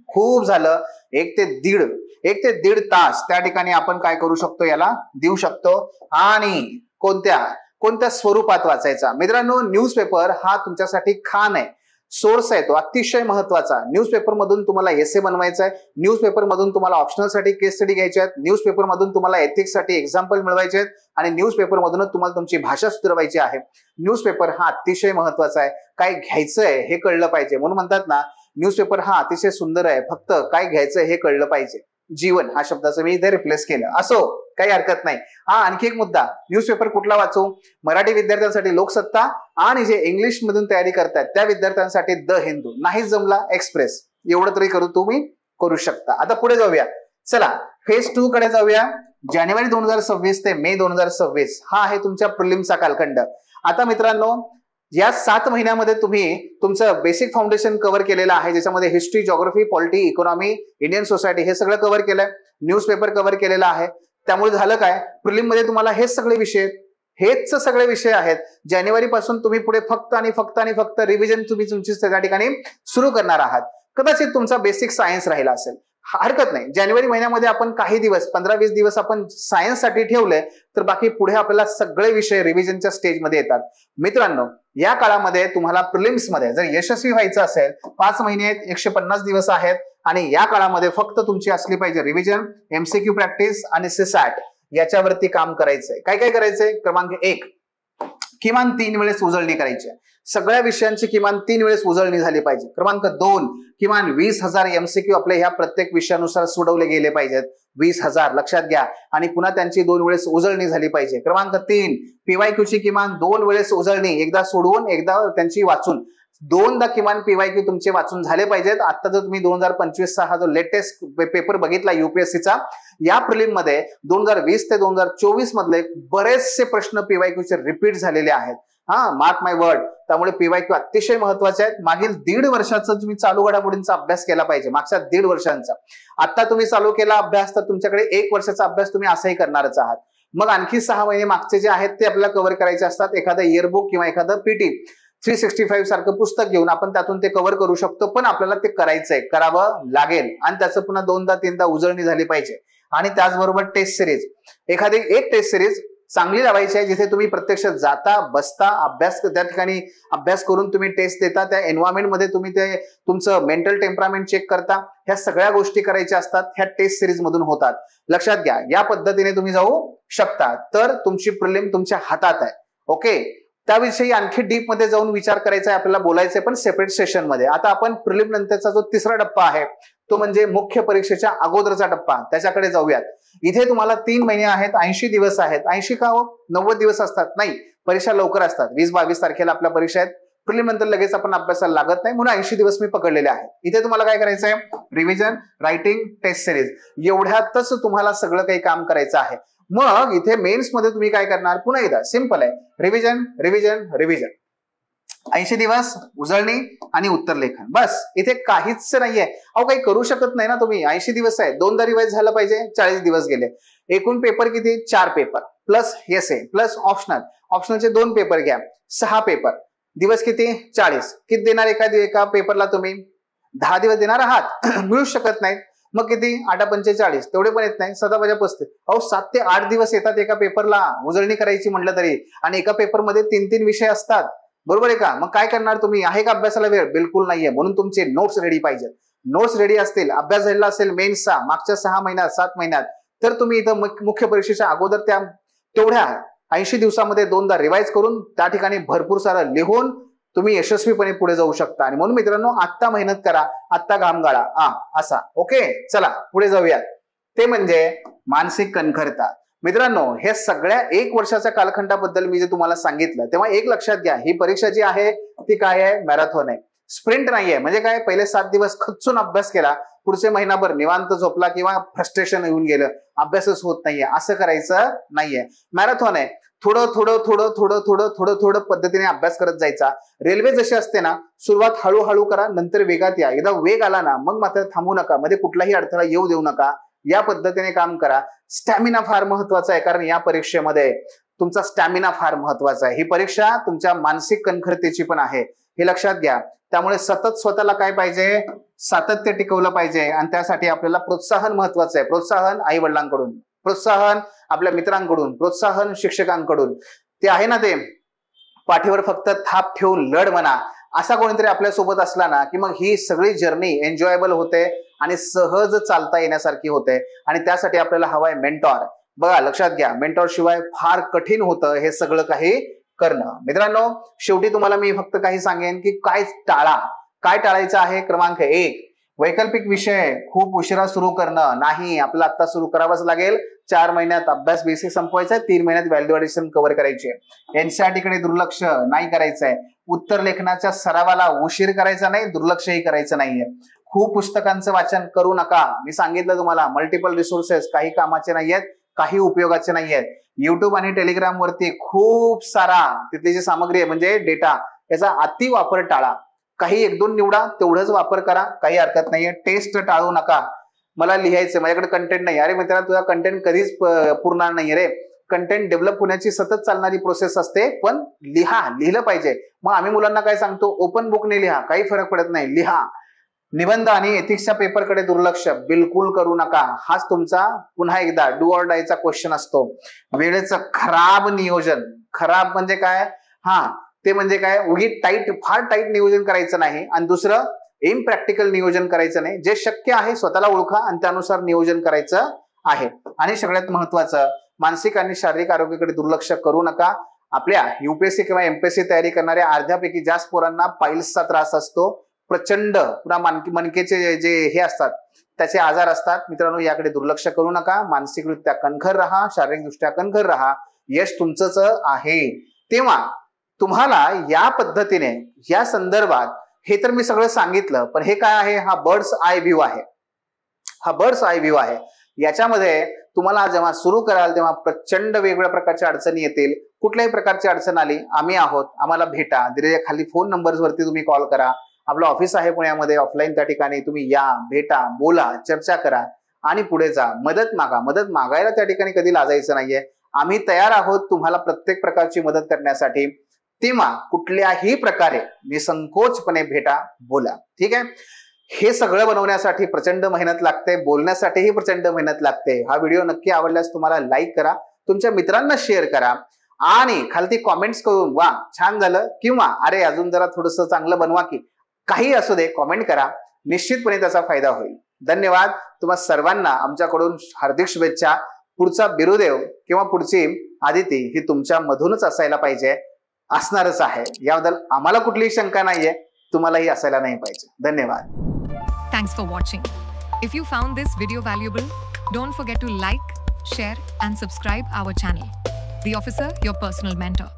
खूप झालं 1 ते दीड तास त्या ठिकाणी आपण काय करू शकतो, याला देऊ शकतो. आणि कोणत्या स्वरूपात वाचायचा. मित्रांनो, न्यूजपेपर हा तुमच्यासाठी खान आहे, सोर्स आहे, तो अतिशय महत्वाचा. न्यूजपेपर मधून तुम्हाला एसे बनवायचा आहे, न्यूजपेपर मधून तुम्हाला ऑप्शनल साठी केस स्टडी घ्यायचे आहेत, न्यूजपेपर मधून तुम्हाला एथिक्स साठी एक्झाम्पल मिळवायचे आहेत आणि न्यूजपेपर मधूनच तुम्हाला तुमची भाषा सुधारवायची आहे. न्यूजपेपर हा अतिशय महत्वाचा आहे. काय घ्यायचंय हे कळलं पाहिजे. म्हणून म्हणतात ना, न्यूजपेपर हा अतिशय सुंदर आहे, फक्त काय घ्यायचं हे कळलं पाहिजे. जीवन हा शब्दाचं मी इथे रिप्लेस केलं, असो काही हरकत नाही. आणखी एक मुद्दा, न्यूजपेपर कुठला वाचू, मराठी विद्यार्थ्यांसाठी लोकसत्ता आणि जे इंग्लिश मधून तयारी करतात त्या विद्यार्थ्यांसाठी द हिंदू, नाही जमला एक्सप्रेस, एवढं तरी तुम्ही करू शकता. आता पुढे जाऊया, चला फेज 2 कडे जाऊया. जानेवारी 2026 ते मे 2026 हा आहे तुमच्या प्रिलिमचा कालखंड. आता मित्रांनो, या 7 महिन्यामध्ये तुम्ही तुमचं बेसिक फाउंडेशन कव्हर केलेलं आहे, ज्याच्यामध्ये history, geography, polity, economy, Indian society हे सगळं कव्हर केलंय, न्यूजपेपर कव्हर केलेला आहे. त्यामुळे झालं काय, प्रिलिम मध्ये तुम्हाला हेच सगळे विषय आहेत. जानेवारी पासून तुम्ही पुढे फक्त रिव्हिजन तुम्ही तुमची त्या ठिकाणी सुरू करणार आहात. कदाचित तुमचा बेसिक सायन्स राहिला असेल, हरकत नाही. जानेवारी महिन्यामध्ये आपण काही दिवस 15-20 दिवस आपण सायन्स साठी ठेवले, तर बाकी पुढे आपल्याला सगळे विषय रिव्हिजनच्या स्टेजमध्ये येतात. मित्रांनो, या काळामध्ये तुम्हाला प्रिलिम्स मध्ये जर यशस्वी व्हायचं असेल, 5 महिने आहेत, 150 दिवस आहेत आणि या काळामध्ये फक्त तुमची असली पाहिजे रिव्हिजन, MCQ प्रॅक्टिस आणि सीसॅट याच्यावरती काम करायचंय. काय करायचंय. क्रमांक 1, किमान 3 वेळेस उजळणी करायची. सगळ्या विषयांची किमान 3 वेळेस उजळणी झाली पाहिजे. क्रमांक 2, किमान 20,000 MCQ आपले ह्या प्रत्येक विषयानुसार सोडवले गेले पाहिजेत. 20,000 लक्षात घ्या. आणि पुन्हा त्यांची 2 वेळेस उजळणी झाली पाहिजे. क्रमांक 3, PYQ ची किमान 2 वेळेस उजळणी, एकदा सोडवून एकदा त्यांची वाचून, 2दा किमान PYQ तुमचे वाचून झाले पाहिजेत. आता जर तुम्ही 2025चा हा जो लेटेस्ट पेपर बघितला UPSCचा, या प्रिलिम मध्ये 2020 ते 2024 मधले बरेचसे प्रश्न PYQ चे रिपीट झालेले आहेत. मार्क माय वर्ड. त्यामुळे PYQ अतिशय महत्वाचे आहेत. मागील 1.5 वर्षाचा तुम्ही चालू घडामोडींचा अभ्यास केला पाहिजे, मागच्या 1.5 वर्षांचा. आता तुम्ही चालू केला अभ्यास, तर तुमच्याकडे 1 वर्षाचा अभ्यास तुम्ही असंही करणारच आहात. मग आणखी 6 महिने मागचे जे आहेत ते आपल्याला कव्हर करायचे असतात. एखादं इयरबुक किंवा एखादं PT 365 सारखं पुस्तक घेऊन आपण त्यातून ते कव्हर करू शकतो. पण आपल्याला ते करायचंय, करावं लागेल आणि त्याचं पुन्हा 2दा 3दा उजळणी झाली पाहिजे. आणि त्याचबरोबर टेस्ट सिरीज, एखादी एक टेस्ट सिरीज चांगली लावायची आहे जिथे तुम्ही प्रत्यक्ष जाता, बसता, अभ्यास, त्या ठिकाणी अभ्यास करून तुम्ही टेस्ट देता, त्या एन्व्हायरमेंटमध्ये तुम्ही ते तुमचं मेंटल टेम्परामेंट चेक करता. ह्या सगळ्या गोष्टी करायच्या असतात, ह्या टेस्ट सिरीज मधून होतात. लक्षात घ्या, या पद्धतीने तुम्ही जाऊ शकता. तर तुमची प्रिलिम तुमच्या हातात आहे. ओके, त्याविषयी आणखी डीप मध्ये जाऊन विचार करायचा आहे, आपल्याला बोलायचंय, पण सेपरेट सेशन मध्ये. आता आपण प्रिलिम नंतरचा जो तिसरा टप्पा आहे तो म्हणजे मुख्य परीक्षेच्या अगोदरचा टप्पा, त्याच्याकडे जाऊयात. इथे तुम्हाला 3 महिने आहेत, 80 दिवस आहेत. 80 का हो, 90 दिवस असतात? नाही, परीक्षा लवकर असतात. 20-22 तारखेला आपल्या परीक्षा आहेत. प्रिलिम नंतर लगेच आपण अभ्यासाला लागत नाही, म्हणून 80 दिवस मी पकडलेले आहेत. इथे तुम्हाला काय करायचंय? रिव्हिजन, रायटिंग, टेस्ट सिरीज, एवढ्यातच तुम्हाला सगळं काही काम करायचं आहे. मग इथे मेन्स मध्ये तुम्ही काय करणार? पुन्हा एकदा सिंपल आहे, रिव्हिजन रिव्हिजन रिव्हिजन. 80 दिवस उजळणी आणि उत्तर लेखन, बस. इथे काहीच नाहीये. अहो, काही करू शकत नाही ना तुम्ही. 80 दिवस आहे, 2दा रिवाइज झालं पाहिजे, 40 दिवस गेले. एकूण पेपर किती? 4 पेपर प्लस एसे प्लस ऑप्शनल. ऑप्शनलचे 2 पेपर घ्या, 6 पेपर. दिवस किती? 40. किती देणार एका पेपरला तुम्ही? 10 दिवस देणार आहात? मिळू शकत नाहीत. मग किती? 8×45, तेवढे पण येत नाही. 7×5 अहो 7 ते 8 दिवस येतात एका पेपरला उजळणी करायची म्हटलं तरी, आणि एका पेपरमध्ये 3-3 विषय असतात. बरोबर आहे का? मग काय करणार तुम्ही? आहे का अभ्यासाला वेळ? बिलकुल नाहीये. म्हणून तुमचे नोट्स रेडी पाहिजेत. नोट्स रेडी असतील, अभ्यास झालेला असेल मेन्सचा मागच्या 6 महिन्यात 7 महिन्यात, तर तुम्ही इथं मुख्य परीक्षेच्या अगोदर त्या तेवढ्या 80 दिवसामध्ये 2दा रिवाइज करून त्या ठिकाणी भरपूर सारं लिहून तुम्ही यशस्वीपणे पुढे जाऊ शकता. आणि म्हणून मित्रांनो, आत्ता मेहनत करा, आत्ता घाम गाळा, असा. ओके, चला पुढे जाऊयात. ते म्हणजे मानसिक कणखरता. मित्रांनो, हे सगळ्या 1 वर्षाच्या कालखंडाबद्दल मी जे तुम्हाला सांगितलं, तेव्हा एक लक्षात घ्या, ही परीक्षा जी आहे ती काय आहे? मॅरेथॉन आहे, स्प्रिंट नाहीये. म्हणजे काय? पहिले 7 दिवस खचून अभ्यास केला, पुढचे महिनाभर निवांत झोपला किंवा फ्रस्ट्रेशन येऊन गेलं, अभ्यासच होत नाहीये, असं करायचं नाहीये. मॅरेथॉन आहे, थोडं थोडं थोडं थोडं थोडं थोडं थोडं पद्धतीने अभ्यास करत जायचा. रेल्वे जशी असते ना, सुरुवात हळूहळू करा, नंतर वेगात या. एकदा वेग आला ना, मग मात्र थांबू नका, मध्ये कुठलाही अडथळा येऊ देऊ नका. या पद्धतीने काम करा. स्टॅमिना फार महत्वाचा आहे, कारण या परीक्षेमध्ये तुमचा स्टॅमिना फार महत्वाचा आहे. ही परीक्षा तुमच्या मानसिक कणखरतेची पण आहे, हे लक्षात घ्या. त्यामुळे सतत स्वतःला काय पाहिजे? सातत्य टिकवलं पाहिजे. आणि त्यासाठी आपल्याला प्रोत्साहन महत्वाचं आहे. प्रोत्साहन आई वडिलांकडून, प्रोत्साहन आपल्या मित्रांकडून, प्रोत्साहन शिक्षकांकडून. ते आहे ना, ते पाठीवर फक्त थाप ठेवून लढ म्हणा, असा कोणीतरी आपल्या सोबत असला ना, की मग ही सगळी जर्नी एन्जॉयबल होते आणि सहज चालता येण्यासारखी होते. आणि त्यासाठी आपल्याला हवाय मेंटॉर. बघा, लक्षात घ्या, मेंटॉर शिवाय फार कठीण होतं हे सगळं काही करणं. मित्रांनो, शेवटी तुम्हाला मी फक्त काही सांगेन की काय टाळायचं आहे. क्रमांक 1, वैकल्पिक विषय खूप उशिरा सुरू करणं नाही. आपल्याला आता सुरू करावंच लागेल. 4 महिन्यात अभ्यास बेसिक संपवायचा आहे, 3 महिन्यात व्हॅल्यू एडिशन कव्हर करायचे. एनसीईआरटी कडे दुर्लक्ष नाही करायचंय. उत्तर लेखनाच्या सरावाला उशीर करायचा नाही, दुर्लक्षही करायचं नाहीये. खूप पुस्तकांचं वाचन करू नका. मी सांगितलं तुम्हाला, मल्टिपल रिसोर्सेस काही कामाचे नाहीयेत, काही उपयोगाचे नाहीयेत. युट्यूब आणि टेलिग्राम वरती खूप सारा तिथली जी सामग्री आहे म्हणजे डेटा, याचा अति वापर टाळा. काही 1-2 निवडा, तेवढंच वापर करा, काही हरकत नाहीये. टेस्ट टाळू नका. मला लिहायचं, माझ्याकडे कंटेंट नाही. अरे मित्रा, तुझा कंटेंट कधीच पुरणार नाहीये रे. कंटेंट डेव्हलप होण्याची सतत चालणारी प्रोसेस असते, पण लिहिलं पाहिजे. मग आम्ही मुलांना काय सांगतो? ओपन बुकने लिहा, काही फरक पडत नाही, लिहा. निबंध आणि एथिक्सच्या पेपरकडे दुर्लक्ष बिलकुल करू नका. हाच तुमचा पुन्हा एकदा डू ऑर डायचा क्वेश्चन असतो. वेळेचं खराब नियोजन. खराब म्हणजे काय? ते म्हणजे काय? उगी फार टाईट नियोजन करायचं नाही. आणि दुसरं, इम्प्रॅक्टिकल नियोजन करायचं नाही. जे शक्य आहे स्वतःला ओळखा आणि त्यानुसार नियोजन करायचं आहे. आणि सगळ्यात महत्वाचं, मानसिक आणि शारीरिक आरोग्याकडे दुर्लक्ष करू नका. आपल्या युपीएससी किंवा एमपीएससी तयारी करणाऱ्या अर्ध्यापैकी जास्त पोरांना पाईल्सचा त्रास असतो. प्रचंड पुन्हा मणकेचे जे हे असतात त्याचे आजार असतात. मित्रांनो, याकडे दुर्लक्ष करू नका. मानसिकरित्या कणखर राहा, शारीरिकदृष्ट्या कणखर राहा. यश तुमचंच आहे. तेव्हा तुम्हाला या पद्धतीने, या संदर्भात, हे तर मी सगळं सांगितलं, पण हे काय आहे? हा बर्ड्स आय व्ह्यू आहे. हा बर्ड्स आय व्ह्यू आहे. याच्यामध्ये तुम्हाला जेव्हा सुरू कराल तेव्हा प्रचंड वेगवेगळ्या प्रकारच्या अडचणी येतील. कुठल्याही प्रकारची अडचण आली, आम्ही आहोत, आम्हाला भेटा. दिलेल्या खाली फोन नंबर्सवरती तुम्ही कॉल करा. आपलं ऑफिस आहे पुण्यामध्ये, ऑफलाईन त्या ठिकाणी तुम्ही या, भेटा, बोला, चर्चा करा आणि पुढे जा. मदत मागा. मदत मागायला त्या ठिकाणी कधी लाजायचं नाहीये. आम्ही तयार आहोत तुम्हाला प्रत्येक प्रकारची मदत करण्यासाठी. तेव्हा कुठल्याही प्रकारे निसंकोचपणे भेटा, बोला. ठीक आहे. हे सगळं बनवण्यासाठी प्रचंड मेहनत लागते, बोलण्यासाठीही प्रचंड मेहनत लागते. हा व्हिडिओ नक्की आवडल्यास तुम्हाला लाईक करा, तुमच्या मित्रांना शेअर करा आणि खालती कॉमेंट्स करून वा छान झालं किंवा अरे अजून जरा थोडंसं चांगलं बनवा की काही असू दे कॉमेंट करा. निश्चितपणे त्याचा फायदा होईल. धन्यवाद. तुम्हा सर्वांना आमच्याकडून हार्दिक शुभेच्छा. पुढचा बिरुदेव किंवा पुढची आदिती ही तुमच्या मधूनच असायला पाहिजे, असणारच आहे. याबद्दल आम्हाला कुठलीही शंका नाहीये, तुम्हालाही असायला नाही पाहिजे. धन्यवाद. Thanks for watching. If you found this video valuable, don't forget to like, share and subscribe our channel. The Officer, your personal mentor.